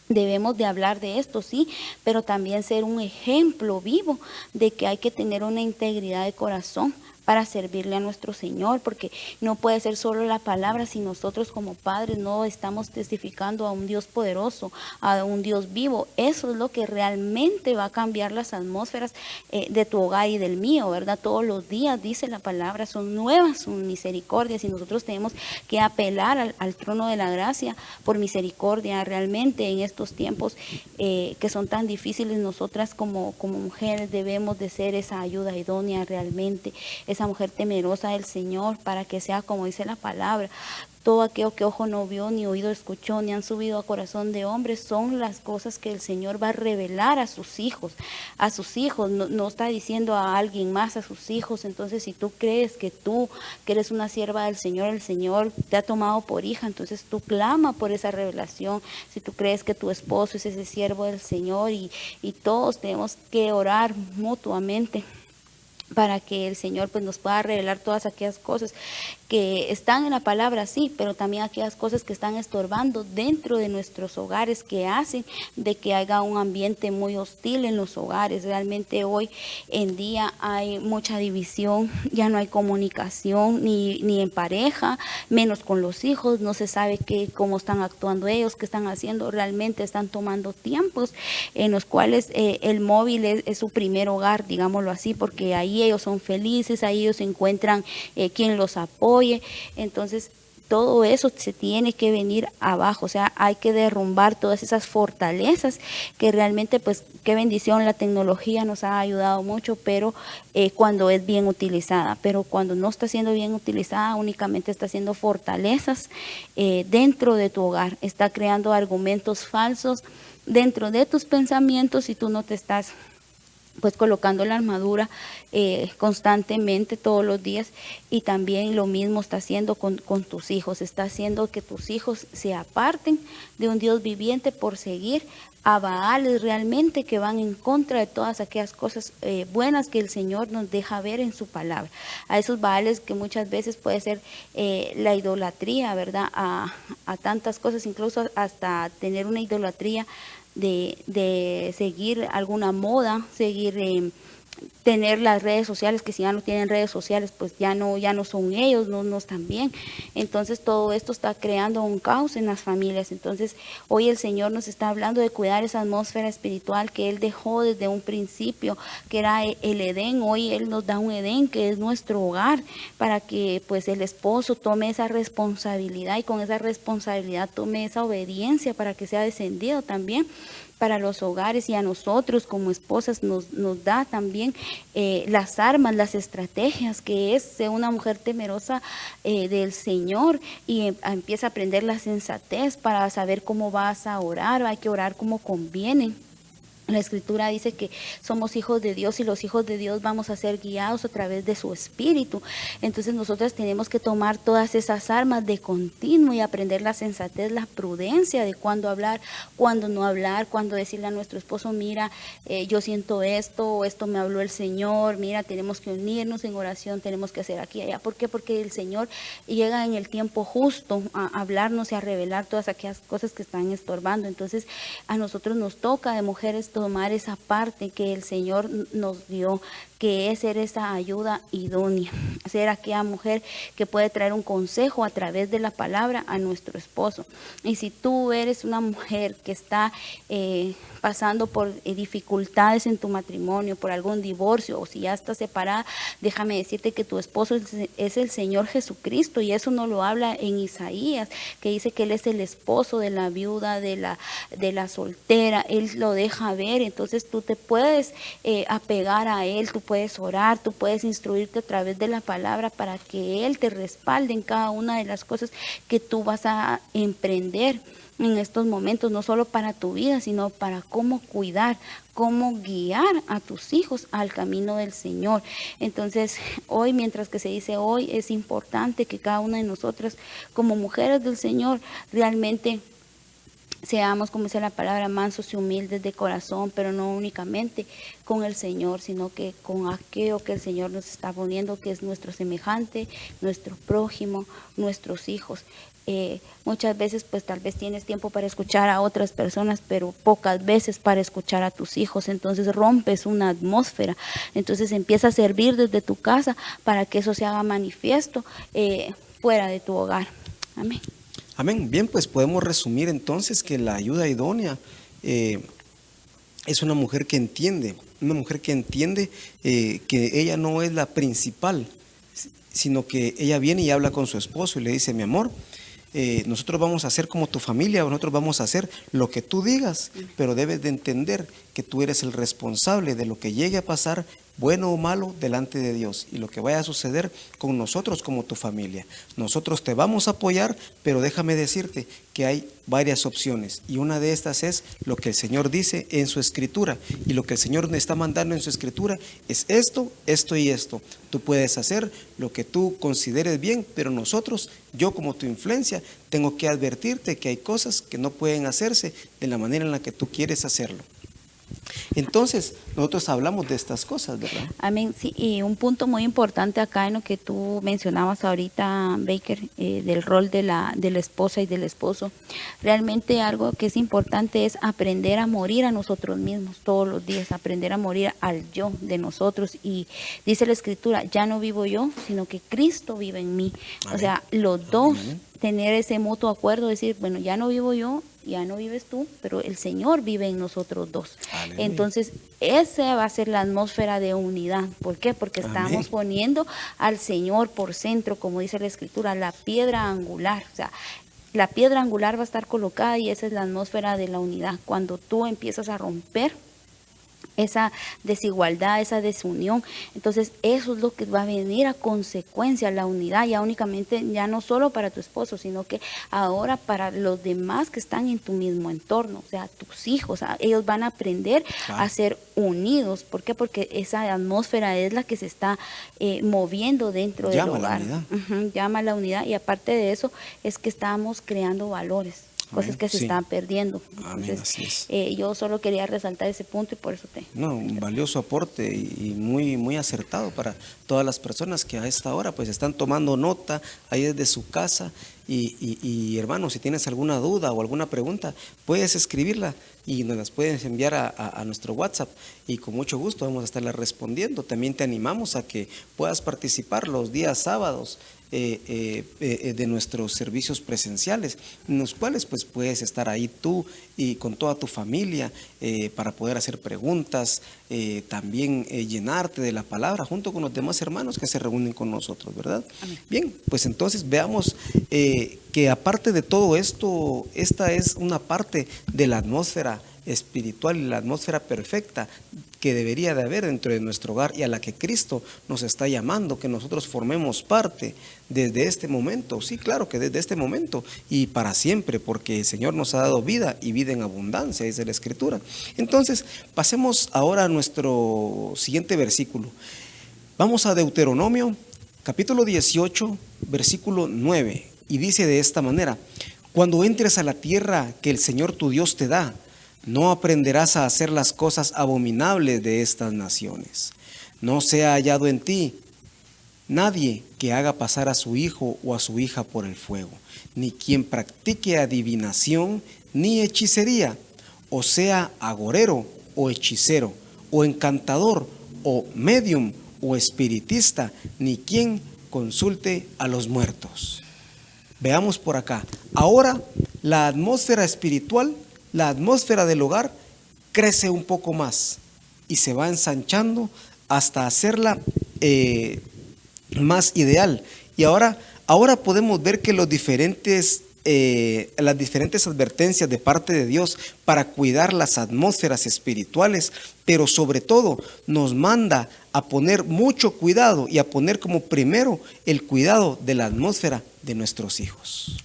debemos de hablar de esto, sí, pero también ser un ejemplo vivo de que hay que tener una integridad de corazón para servirle a nuestro Señor, porque no puede ser solo la palabra si nosotros como padres no estamos testificando a un Dios poderoso, a un Dios vivo. Eso es lo que realmente va a cambiar las atmósferas de tu hogar y del mío, ¿verdad? Todos los días, dice la palabra, son nuevas sus misericordias, y nosotros tenemos que apelar al trono de la gracia por misericordia. Realmente en estos tiempos que son tan difíciles, nosotras como mujeres debemos de ser esa ayuda idónea realmente, esa mujer temerosa del Señor, para que sea como dice la palabra: todo aquello que ojo no vio, ni oído escuchó, ni han subido a corazón de hombre, son las cosas que el Señor va a revelar a sus hijos. A sus hijos, no está diciendo a alguien más, a sus hijos. Entonces, si tú crees que eres una sierva del Señor, el Señor te ha tomado por hija, entonces tú clama por esa revelación. Si tú crees que tu esposo es ese siervo del Señor, y todos tenemos que orar mutuamente para que el Señor pues nos pueda revelar todas aquellas cosas que están en la palabra, sí, pero también aquellas cosas que están estorbando dentro de nuestros hogares, que hacen de que haya un ambiente muy hostil en los hogares. Realmente hoy en día hay mucha división, ya no hay comunicación ni en pareja, menos con los hijos. No se sabe cómo están actuando ellos, qué están haciendo. Realmente están tomando tiempos en los cuales el móvil es su primer hogar, digámoslo así, porque ahí ellos son felices, ahí ellos encuentran quien los apoye. Entonces todo eso se tiene que venir abajo, o sea, hay que derrumbar todas esas fortalezas que realmente, pues, qué bendición, la tecnología nos ha ayudado mucho, pero cuando es bien utilizada. Pero cuando no está siendo bien utilizada, únicamente está haciendo fortalezas dentro de tu hogar, está creando argumentos falsos dentro de tus pensamientos, y tú no te estás pues colocando la armadura constantemente todos los días. Y también lo mismo está haciendo con tus hijos, está haciendo que tus hijos se aparten de un Dios viviente por seguir a Baales realmente, que van en contra de todas aquellas cosas buenas que el Señor nos deja ver en su palabra. A esos Baales que muchas veces puede ser la idolatría, ¿verdad? A tantas cosas, incluso hasta tener una idolatría de seguir alguna moda, seguir tener las redes sociales, que si ya no tienen redes sociales, pues ya no son ellos, no están bien. Entonces todo esto está creando un caos en las familias. Entonces hoy el Señor nos está hablando de cuidar esa atmósfera espiritual que Él dejó desde un principio, que era el Edén. Hoy Él nos da un Edén que es nuestro hogar, para que pues el esposo tome esa responsabilidad y con esa responsabilidad tome esa obediencia para que sea descendido también para los hogares, y a nosotros como esposas nos da también las armas, las estrategias, que es ser una mujer temerosa del Señor, y empieza a aprender la sensatez para saber cómo vas a orar. Hay que orar como conviene. La Escritura dice que somos hijos de Dios, y los hijos de Dios vamos a ser guiados a través de su Espíritu. Entonces nosotras tenemos que tomar todas esas armas de continuo y aprender la sensatez, la prudencia de cuándo hablar, cuándo no hablar, cuándo decirle a nuestro esposo: mira, yo siento esto, o esto me habló el Señor, mira, tenemos que unirnos en oración, tenemos que hacer aquí y allá. ¿Por qué? Porque el Señor llega en el tiempo justo a hablarnos y a revelar todas aquellas cosas que están estorbando. Entonces a nosotros nos toca de mujeres tomar esa parte que el Señor nos dio, que es ser esa ayuda idónea, ser aquella mujer que puede traer un consejo a través de la palabra a nuestro esposo. Y si tú eres una mujer que está pasando por dificultades en tu matrimonio, por algún divorcio, o si ya estás separada, déjame decirte que tu esposo es el Señor Jesucristo, y eso no lo habla en Isaías, que dice que Él es el esposo de la viuda, de la soltera. Él lo deja ver. Entonces tú te puedes apegar a Él, tú puedes orar, tú puedes instruirte a través de la palabra para que Él te respalde en cada una de las cosas que tú vas a emprender en estos momentos, no solo para tu vida, sino para cómo cuidar, cómo guiar a tus hijos al camino del Señor. Entonces, hoy, mientras que se dice hoy, es importante que cada una de nosotras, como mujeres del Señor, realmente seamos, como dice la palabra, mansos y humildes de corazón, pero no únicamente con el Señor, sino que con aquello que el Señor nos está poniendo, que es nuestro semejante, nuestro prójimo, nuestros hijos. Muchas veces pues tal vez tienes tiempo para escuchar a otras personas, pero pocas veces para escuchar a tus hijos. Entonces rompes una atmósfera, entonces empieza a servir desde tu casa para que eso se haga manifiesto fuera de tu hogar. Amén. Amén. Bien, pues podemos resumir entonces que la ayuda idónea es una mujer que entiende que ella no es la principal, sino que ella viene y habla con su esposo y le dice: mi amor, nosotros vamos a hacer como tu familia, nosotros vamos a hacer lo que tú digas, pero debes de entender que tú eres el responsable de lo que llegue a pasar, bueno o malo, delante de Dios, y lo que vaya a suceder con nosotros como tu familia. Nosotros te vamos a apoyar, pero déjame decirte que hay varias opciones, y una de estas es lo que el Señor dice en su Escritura, y lo que el Señor me está mandando en su Escritura es esto, esto y esto. Tú puedes hacer lo que tú consideres bien, pero nosotros, yo como tu influencia, tengo que advertirte que hay cosas que no pueden hacerse de la manera en la que tú quieres hacerlo. Entonces, nosotros hablamos de estas cosas, ¿verdad? Amén. Sí, y un punto muy importante acá en lo que tú mencionabas ahorita, Baker, del rol de la esposa y del esposo. Realmente algo que es importante es aprender a morir a nosotros mismos todos los días, aprender a morir al yo de nosotros. Y dice la Escritura: ya no vivo yo, sino que Cristo vive en mí. Amén. O sea, los dos. Amén. Tener ese mutuo acuerdo, decir, bueno, ya no vivo yo, ya no vives tú, pero el Señor vive en nosotros dos. Aleluya. Entonces, esa va a ser la atmósfera de unidad. ¿Por qué? Porque estamos Amén. Poniendo al Señor por centro, como dice la Escritura, la piedra angular. O sea, la piedra angular va a estar colocada, y esa es la atmósfera de la unidad. Cuando tú empiezas a romper esa desigualdad, esa desunión, entonces eso es lo que va a venir a consecuencia, la unidad, ya únicamente, ya no solo para tu esposo, sino que ahora para los demás que están en tu mismo entorno, o sea, tus hijos, ellos van a aprender a ser unidos. ¿Por qué? Porque esa atmósfera es la que se está moviendo dentro del hogar. Llama a la unidad, y aparte de eso es que estamos creando valores. Cosas que se están perdiendo. Entonces, así es. Yo solo quería resaltar ese punto, y por eso un valioso aporte y muy, muy acertado para todas las personas que a esta hora pues están tomando nota ahí desde su casa, Y hermano, si tienes alguna duda o alguna pregunta, puedes escribirla y nos las puedes enviar a nuestro WhatsApp y con mucho gusto vamos a estarla respondiendo. También te animamos a que puedas participar los días sábados de nuestros servicios presenciales, en los cuales pues puedes estar ahí tú y con toda tu familia para poder hacer preguntas, también llenarte de la palabra junto con los demás hermanos que se reúnen con nosotros, ¿verdad? Amén. Bien, pues entonces veamos que aparte de todo esto, esta es una parte de la atmósfera espiritual y la atmósfera perfecta que debería de haber dentro de nuestro hogar y a la que Cristo nos está llamando, que nosotros formemos parte desde este momento. Sí, claro que desde este momento y para siempre, porque el Señor nos ha dado vida y vida en abundancia, dice la Escritura. Entonces, pasemos ahora a nuestro siguiente versículo. Vamos a Deuteronomio, capítulo 18, versículo 9, y dice de esta manera: cuando entres a la tierra que el Señor tu Dios te da, no aprenderás a hacer las cosas abominables de estas naciones. No sea hallado en ti nadie que haga pasar a su hijo o a su hija por el fuego, ni quien practique adivinación ni hechicería, o sea agorero o hechicero, o encantador, o medium, o espiritista, ni quien consulte a los muertos. Veamos por acá. Ahora la atmósfera espiritual, la atmósfera del hogar crece un poco más y se va ensanchando hasta hacerla más ideal. Y ahora podemos ver que las diferentes advertencias de parte de Dios para cuidar las atmósferas espirituales, pero sobre todo nos manda a poner mucho cuidado y a poner como primero el cuidado de la atmósfera de nuestros hijos.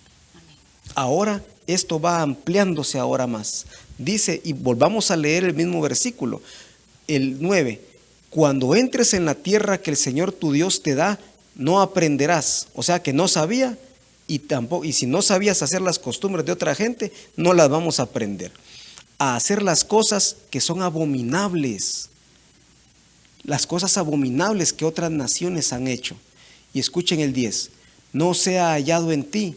Ahora esto va ampliándose ahora más. Dice, y volvamos a leer el mismo versículo, el 9, cuando entres en la tierra que el Señor tu Dios te da, no aprenderás. O sea que no sabía y si no sabías hacer las costumbres de otra gente, no las vamos a aprender. A hacer las cosas que son abominables, las cosas abominables que otras naciones han hecho. Y escuchen el 10, no sea hallado en ti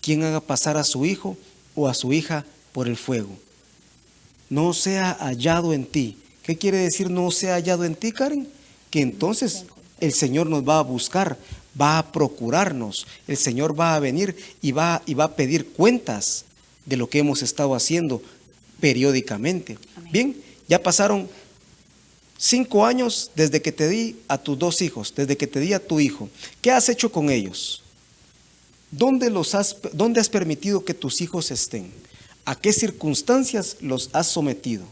quien haga pasar a su hijo o a su hija por el fuego. No sea hallado en ti. ¿Qué quiere decir no sea hallado en ti, Karen? Que entonces el Señor nos va a buscar, va a procurarnos, el Señor va a venir y va a pedir cuentas de lo que hemos estado haciendo periódicamente. Amén. Bien, ya pasaron 5 años desde que te di a tus 2 hijos, desde que te di a tu hijo. ¿Qué has hecho con ellos? ¿Dónde has permitido que tus hijos estén? ¿A qué circunstancias los has sometido?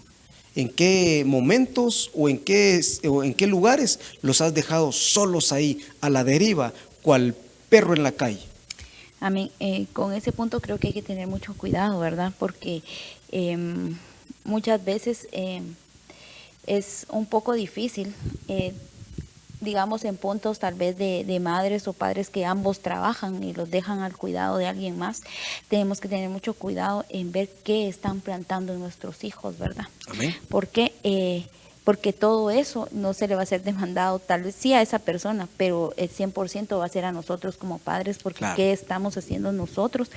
¿En qué momentos o en qué lugares los has dejado solos ahí, a la deriva, cual perro en la calle? Amén. Con ese punto creo que hay que tener mucho cuidado, ¿verdad? Porque muchas veces es un poco difícil, digamos en puntos tal vez de madres o padres que ambos trabajan y los dejan al cuidado de alguien más. Tenemos que tener mucho cuidado en ver qué están plantando en nuestros hijos, ¿verdad? Amén. Porque todo eso no se le va a ser demandado, tal vez sí a esa persona, pero el 100% va a ser a nosotros como padres, porque claro, ¿qué estamos haciendo nosotros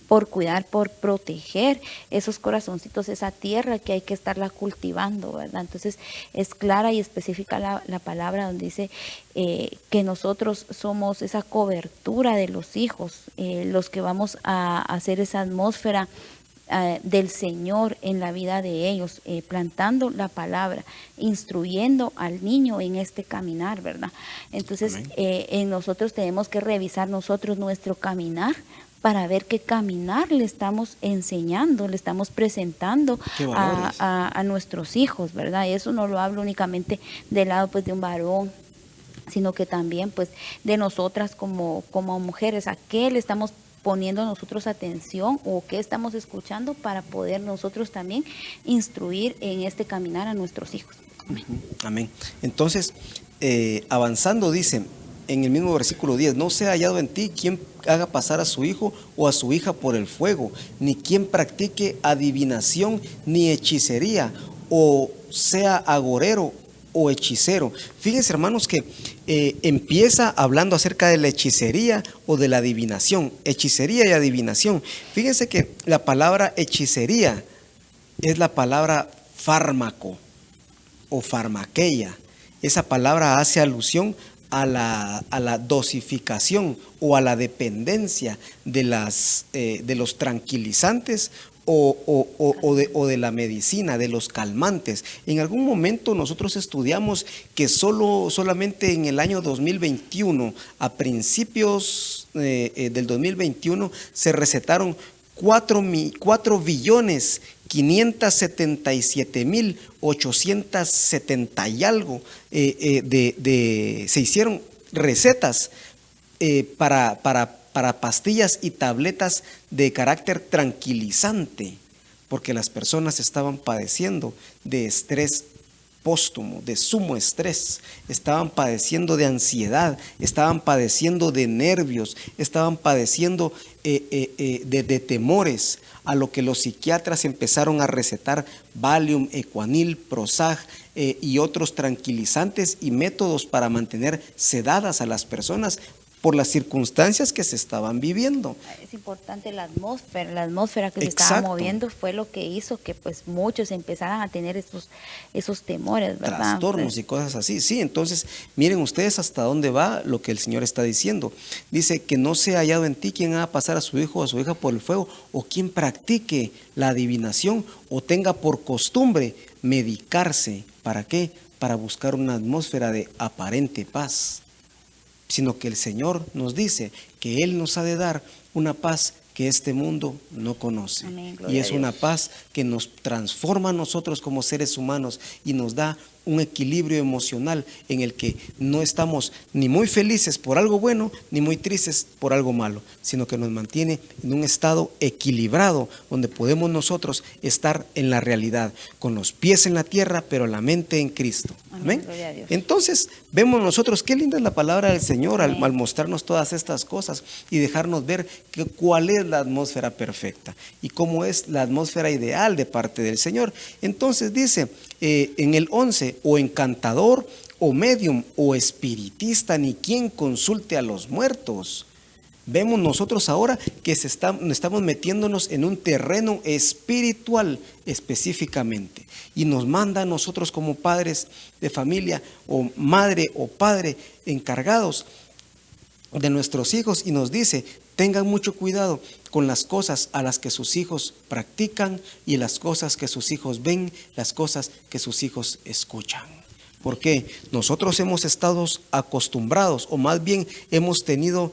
por cuidar, por proteger esos corazoncitos, esa tierra que hay que estarla cultivando, ¿verdad? Entonces es clara y específica la palabra donde dice que nosotros somos esa cobertura de los hijos, los que vamos a hacer esa atmósfera del Señor en la vida de ellos, plantando la palabra, instruyendo al niño en este caminar, ¿verdad? Entonces, en nosotros tenemos que revisar nosotros nuestro caminar para ver qué caminar le estamos enseñando, le estamos presentando a nuestros hijos, ¿verdad? Y eso no lo hablo únicamente del lado pues de un varón, sino que también pues de nosotras como mujeres, a qué le estamos poniendo nosotros atención o qué estamos escuchando para poder nosotros también instruir en este caminar a nuestros hijos. Amén. Amén. Entonces, avanzando, dice en el mismo versículo 10, no sea hallado en ti quien haga pasar a su hijo o a su hija por el fuego, ni quien practique adivinación ni hechicería, o sea agorero o hechicero. Fíjense, hermanos, que empieza hablando acerca de la hechicería o de la adivinación. Hechicería y adivinación. Fíjense que la palabra hechicería es la palabra fármaco o farmaqueia. Esa palabra hace alusión a la dosificación o a la dependencia de los tranquilizantes o de la medicina, de los calmantes. En algún momento nosotros estudiamos que solamente en el año 2021, a principios del 2021, se recetaron 4.577.870 y algo se hicieron recetas para pastillas y tabletas de carácter tranquilizante, porque las personas estaban padeciendo de estrés póstumo, de sumo estrés, estaban padeciendo de ansiedad, estaban padeciendo de nervios, estaban padeciendo de temores, a lo que los psiquiatras empezaron a recetar Valium, Equanil, Prozac y otros tranquilizantes y métodos para mantener sedadas a las personas por las circunstancias que se estaban viviendo. Es importante la atmósfera que se estaba moviendo fue lo que hizo que pues muchos empezaran a tener esos temores, ¿verdad? Trastornos y cosas así. Sí, entonces miren ustedes hasta dónde va lo que el Señor está diciendo. Dice que no sea hallado en ti quien haga pasar a su hijo o a su hija por el fuego, o quien practique la adivinación o tenga por costumbre medicarse. ¿Para qué? Para buscar una atmósfera de aparente paz. Sino que el Señor nos dice que Él nos ha de dar una paz que este mundo no conoce. Amén, y es una paz que nos transforma a nosotros como seres humanos y nos da un equilibrio emocional en el que no estamos ni muy felices por algo bueno, ni muy tristes por algo malo, sino que nos mantiene en un estado equilibrado, donde podemos nosotros estar en la realidad, con los pies en la tierra, pero la mente en Cristo. Amén. Entonces, vemos nosotros qué linda es la palabra del Señor al mostrarnos todas estas cosas y dejarnos ver cuál es la atmósfera perfecta y cómo es la atmósfera ideal de parte del Señor. Entonces dice en el 11, o encantador, o medium, o espiritista, ni quien consulte a los muertos. Vemos nosotros ahora que estamos metiéndonos en un terreno espiritual específicamente, y nos manda a nosotros como padres de familia, o madre o padre encargados de nuestros hijos, y nos dice: tengan mucho cuidado con las cosas a las que sus hijos practican y las cosas que sus hijos ven, las cosas que sus hijos escuchan. Porque nosotros hemos estado acostumbrados, o más bien hemos tenido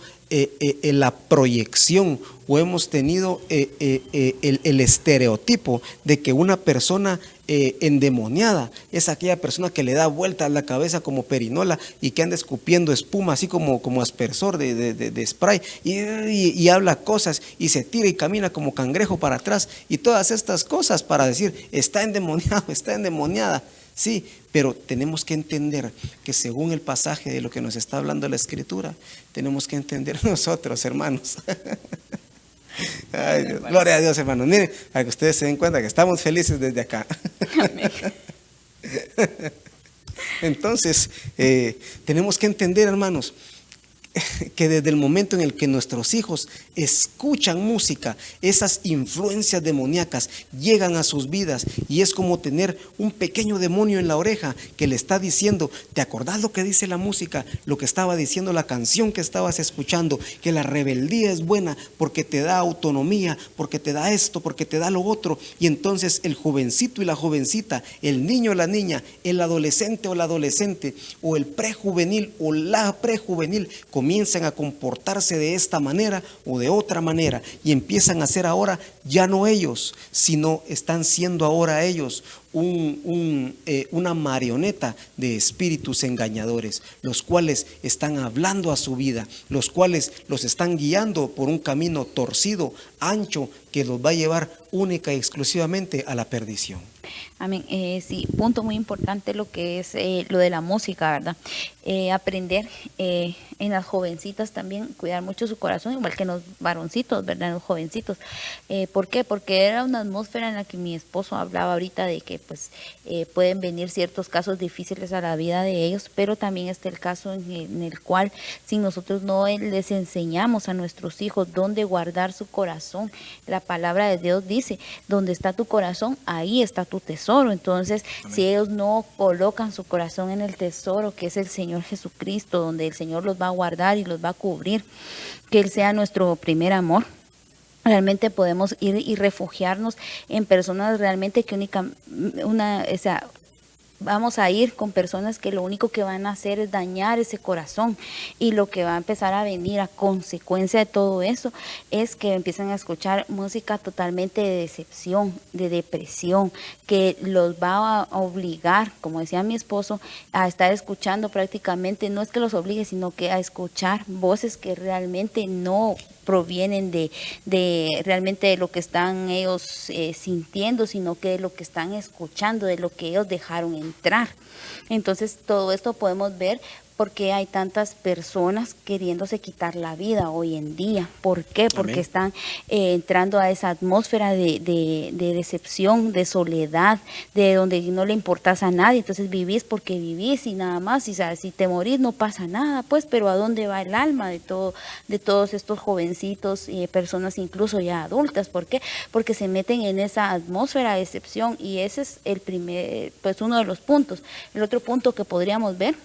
la proyección, o hemos tenido el estereotipo de que una persona endemoniada es aquella persona que le da vuelta a la cabeza como perinola y que anda escupiendo espuma así como aspersor de spray y habla cosas y se tira y camina como cangrejo para atrás y todas estas cosas para decir: está endemoniado, está endemoniada. Sí, pero tenemos que entender que según el pasaje de lo que nos está hablando la Escritura, tenemos que entender nosotros, hermanos. Ay, Dios. Gloria a Dios, hermanos. Miren, para que ustedes se den cuenta que estamos felices desde acá. Entonces, tenemos que entender, hermanos, que desde el momento en el que nuestros hijos escuchan música, esas influencias demoníacas llegan a sus vidas, y es como tener un pequeño demonio en la oreja que le está diciendo: ¿te acordás lo que dice la música? Lo que estaba diciendo la canción que estabas escuchando, que la rebeldía es buena porque te da autonomía, porque te da esto, porque te da lo otro. Y entonces el jovencito y la jovencita, el niño o la niña, el adolescente o la adolescente, o el prejuvenil o la prejuvenil, comienzan a comportarse de esta manera o de otra manera, y empiezan a ser ahora ya no ellos, sino están siendo ahora ellos una marioneta de espíritus engañadores, los cuales están hablando a su vida, los cuales los están guiando por un camino torcido, ancho, que los va a llevar única y exclusivamente a la perdición. Amén. Sí, punto muy importante lo que es lo de la música, ¿verdad? Aprender en las jovencitas también, cuidar mucho su corazón, igual que en los varoncitos, ¿verdad? En los jovencitos. ¿Por qué? Porque era una atmósfera en la que mi esposo hablaba ahorita de que pues pueden venir ciertos casos difíciles a la vida de ellos, pero también está el caso en el cual si nosotros no les enseñamos a nuestros hijos dónde guardar su corazón, la palabra de Dios dice, donde está tu corazón, ahí está tu tesoro. Entonces, amén, si ellos no colocan su corazón en el tesoro, que es el Señor Jesucristo, donde el Señor los va a guardar y los va a cubrir, que Él sea nuestro primer amor, realmente podemos ir y refugiarnos en personas realmente que vamos a ir con personas que lo único que van a hacer es dañar ese corazón, y lo que va a empezar a venir a consecuencia de todo eso es que empiezan a escuchar música totalmente de decepción, de depresión, que los va a obligar, como decía mi esposo, a estar escuchando prácticamente, no es que los obligue, sino que a escuchar voces que realmente no provienen de realmente de lo que están ellos sintiendo, sino que de lo que están escuchando, de lo que ellos dejaron entrar. Entonces todo esto podemos ver porque hay tantas personas queriéndose quitar la vida hoy en día. ¿Por qué? Porque amén, están entrando a esa atmósfera de decepción, de soledad, de donde no le importas a nadie. Entonces vivís porque vivís y nada más. Y sabes, si te morís no pasa nada, pues, pero ¿a dónde va el alma de todos estos jovencitos y personas incluso ya adultas? ¿Por qué? Porque se meten en esa atmósfera de decepción, y ese es el primer, pues uno de los puntos. El otro punto que podríamos ver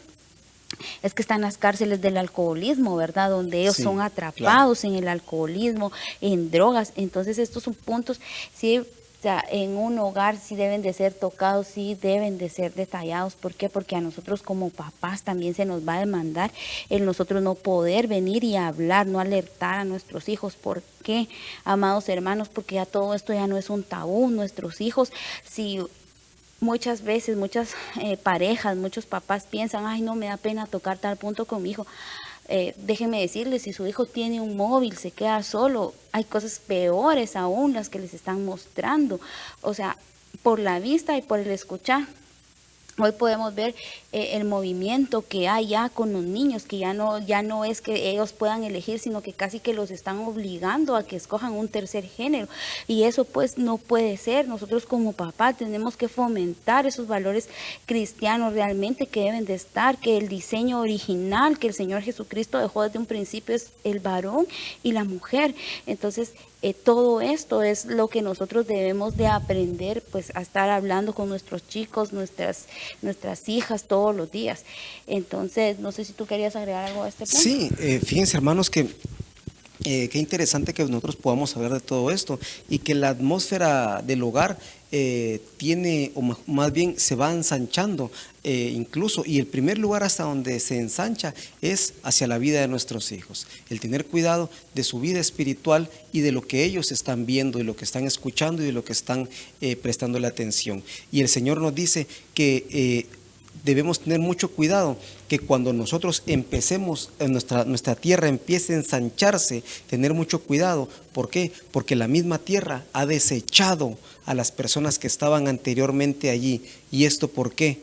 es que están las cárceles del alcoholismo, ¿verdad? Donde ellos son atrapados en el alcoholismo, en drogas. Entonces estos son puntos, sí, o sea, en un hogar sí deben de ser tocados, sí deben de ser detallados. ¿Por qué? Porque a nosotros como papás también se nos va a demandar el nosotros no poder venir y hablar, no alertar a nuestros hijos. ¿Por qué, amados hermanos? Porque ya todo esto ya no es un tabú. Nuestros hijos, si muchas veces, muchas parejas, muchos papás piensan, ay, no, me da pena tocar tal punto con mi hijo. Déjenme decirles, si su hijo tiene un móvil, se queda solo, hay cosas peores aún las que les están mostrando. O sea, por la vista y por el escuchar. Hoy podemos ver el movimiento que hay ya con los niños, que ya no es que ellos puedan elegir, sino que casi que los están obligando a que escojan un tercer género. Y eso pues no puede ser. Nosotros como papá tenemos que fomentar esos valores cristianos realmente que deben de estar, que el diseño original que el Señor Jesucristo dejó desde un principio es el varón y la mujer. Entonces, todo esto es lo que nosotros debemos de aprender, pues a estar hablando con nuestros chicos, nuestras hijas todos los días. Entonces, no sé si tú querías agregar algo a este punto. Sí, fíjense hermanos que qué interesante que nosotros podamos saber de todo esto y que la atmósfera del hogar tiene, o más bien se va ensanchando incluso, y el primer lugar hasta donde se ensancha es hacia la vida de nuestros hijos. El tener cuidado de su vida espiritual y de lo que ellos están viendo y lo que están escuchando y de lo que están prestándole atención. Y el Señor nos dice que debemos tener mucho cuidado, que cuando nosotros empecemos, nuestra tierra empiece a ensancharse, tener mucho cuidado. ¿Por qué? Porque la misma tierra ha desechado a las personas que estaban anteriormente allí. ¿Y esto por qué?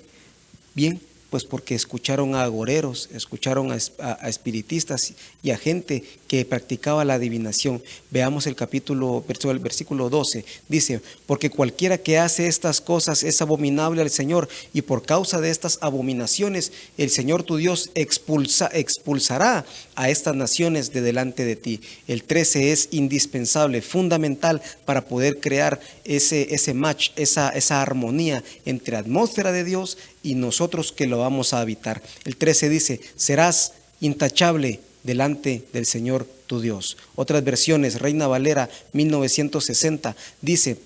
Bien, pues porque escucharon a agoreros, escucharon a espiritistas y a gente que practicaba la adivinación. Veamos el versículo 12, dice, porque cualquiera que hace estas cosas es abominable al Señor, y por causa de estas abominaciones el Señor tu Dios expulsará a estas naciones de delante de ti. El 13 es indispensable, fundamental para poder crear ese match, esa armonía entre atmósfera de Dios y nosotros que lo vamos a habitar. El 13 dice, serás intachable delante del Señor tu Dios. Otras versiones, Reina Valera 1960, dice,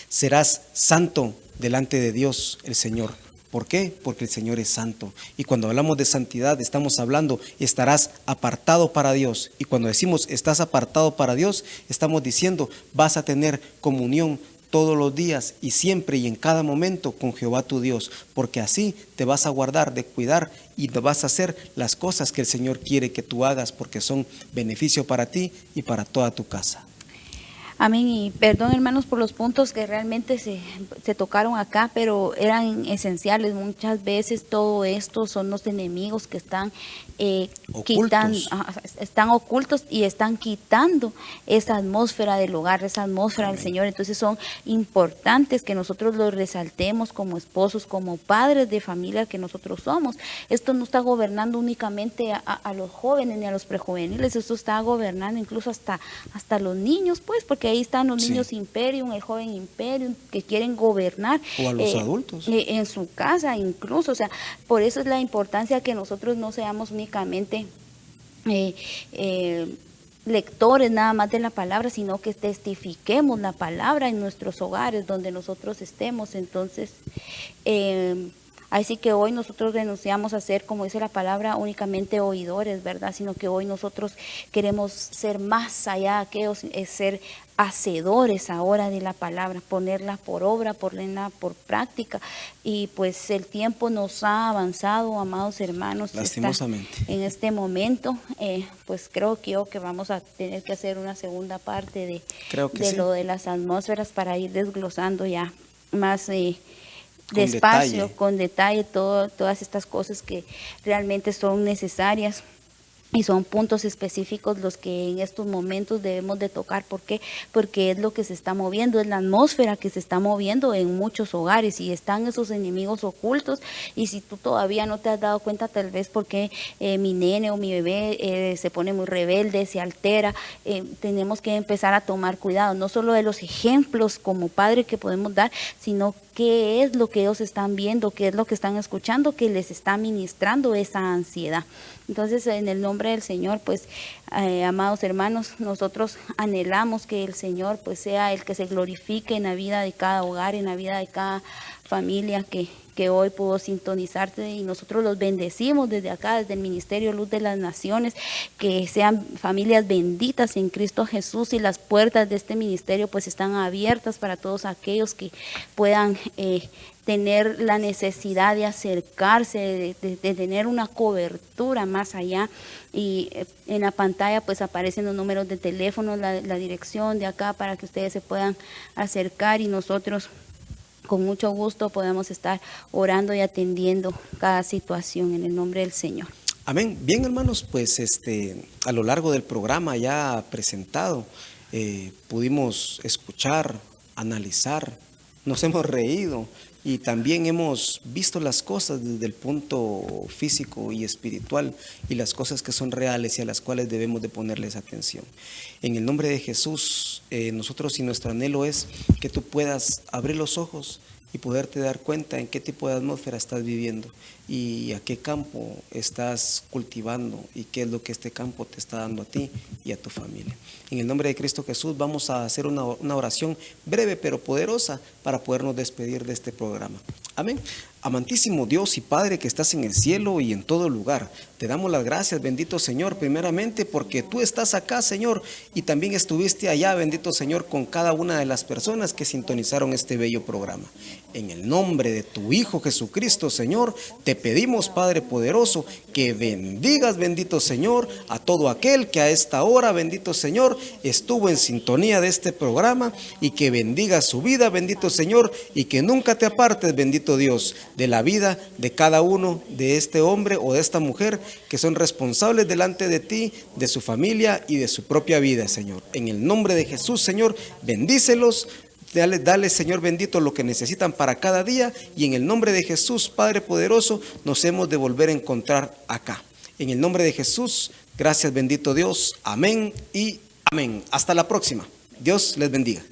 serás santo delante de Dios el Señor. ¿Por qué? Porque el Señor es santo. Y cuando hablamos de santidad estamos hablando, estarás apartado para Dios. Y cuando decimos estás apartado para Dios, estamos diciendo vas a tener comunión todos los días y siempre y en cada momento con Jehová tu Dios, porque así te vas a guardar de cuidar y te vas a hacer las cosas que el Señor quiere que tú hagas, porque son beneficio para ti y para toda tu casa. Amén. Y perdón, hermanos, por los puntos que realmente se tocaron acá, pero eran esenciales. Muchas veces todo esto son los enemigos que están quitando, están ocultos y están quitando esa atmósfera del hogar, esa atmósfera del Señor. Entonces son importantes que nosotros los resaltemos como esposos, como padres de familia que nosotros somos. Esto no está gobernando únicamente a los jóvenes ni a los prejuveniles, esto está gobernando incluso hasta los niños, pues, porque ahí están los niños Imperium, el joven Imperium, que quieren gobernar. O a los adultos. En su casa incluso, o sea, por eso es la importancia que nosotros no seamos únicamente lectores nada más de la palabra, sino que testifiquemos la palabra en nuestros hogares, donde nosotros estemos. Entonces, así que hoy nosotros renunciamos a ser, como dice la palabra, únicamente oidores, ¿verdad? Sino que hoy nosotros queremos ser más allá, aquellos, ser hacedores ahora de la palabra, ponerla por obra, ponerla por práctica. Y pues el tiempo nos ha avanzado, amados hermanos. Lastimosamente. En este momento, pues creo que vamos a tener que hacer una segunda parte de lo de las atmósferas para ir desglosando ya más despacio, con detalle, todas estas cosas que realmente son necesarias. Y son puntos específicos los que en estos momentos debemos de tocar. ¿Por qué? Porque es lo que se está moviendo, es la atmósfera que se está moviendo en muchos hogares y están esos enemigos ocultos. Y si tú todavía no te has dado cuenta, tal vez porque mi nene o mi bebé se pone muy rebelde, se altera, tenemos que empezar a tomar cuidado, no solo de los ejemplos como padre que podemos dar, sino qué es lo que ellos están viendo, qué es lo que están escuchando, que les está ministrando esa ansiedad. Entonces, en el nombre del Señor, pues, amados hermanos, nosotros anhelamos que el Señor, pues, sea el que se glorifique en la vida de cada hogar, en la vida de cada familia que hoy pudo sintonizarte, y nosotros los bendecimos desde acá, desde el Ministerio Luz de las Naciones, que sean familias benditas en Cristo Jesús, y las puertas de este ministerio pues están abiertas para todos aquellos que puedan tener la necesidad de acercarse, de tener una cobertura más allá. Y en la pantalla pues aparecen los números de teléfono, la dirección de acá, para que ustedes se puedan acercar y nosotros con mucho gusto podemos estar orando y atendiendo cada situación en el nombre del Señor. Amén. Bien, hermanos, pues a lo largo del programa ya presentado, pudimos escuchar, analizar, nos hemos reído y también hemos visto las cosas desde el punto físico y espiritual, y las cosas que son reales y a las cuales debemos de ponerles atención. En el nombre de Jesús, nosotros, y nuestro anhelo es que tú puedas abrir los ojos y poderte dar cuenta en qué tipo de atmósfera estás viviendo y a qué campo estás cultivando y qué es lo que este campo te está dando a ti y a tu familia. En el nombre de Cristo Jesús vamos a hacer una oración breve pero poderosa para podernos despedir de este programa. Amén. Amantísimo Dios y Padre que estás en el cielo y en todo lugar, te damos las gracias, bendito Señor, primeramente porque tú estás acá, Señor, y también estuviste allá, bendito Señor, con cada una de las personas que sintonizaron este bello programa. En el nombre de tu Hijo Jesucristo, Señor, te pedimos, Padre poderoso, que bendigas, bendito Señor, a todo aquel que a esta hora, bendito Señor, estuvo en sintonía de este programa, y que bendiga su vida, bendito Señor, y que nunca te apartes, bendito Dios, de la vida de cada uno de este hombre o de esta mujer que son responsables delante de ti, de su familia y de su propia vida, Señor. En el nombre de Jesús, Señor, bendícelos. Dale, Señor bendito, lo que necesitan para cada día, y en el nombre de Jesús, Padre poderoso, nos hemos de volver a encontrar acá. En el nombre de Jesús, gracias bendito Dios, amén y amén. Hasta la próxima. Dios les bendiga.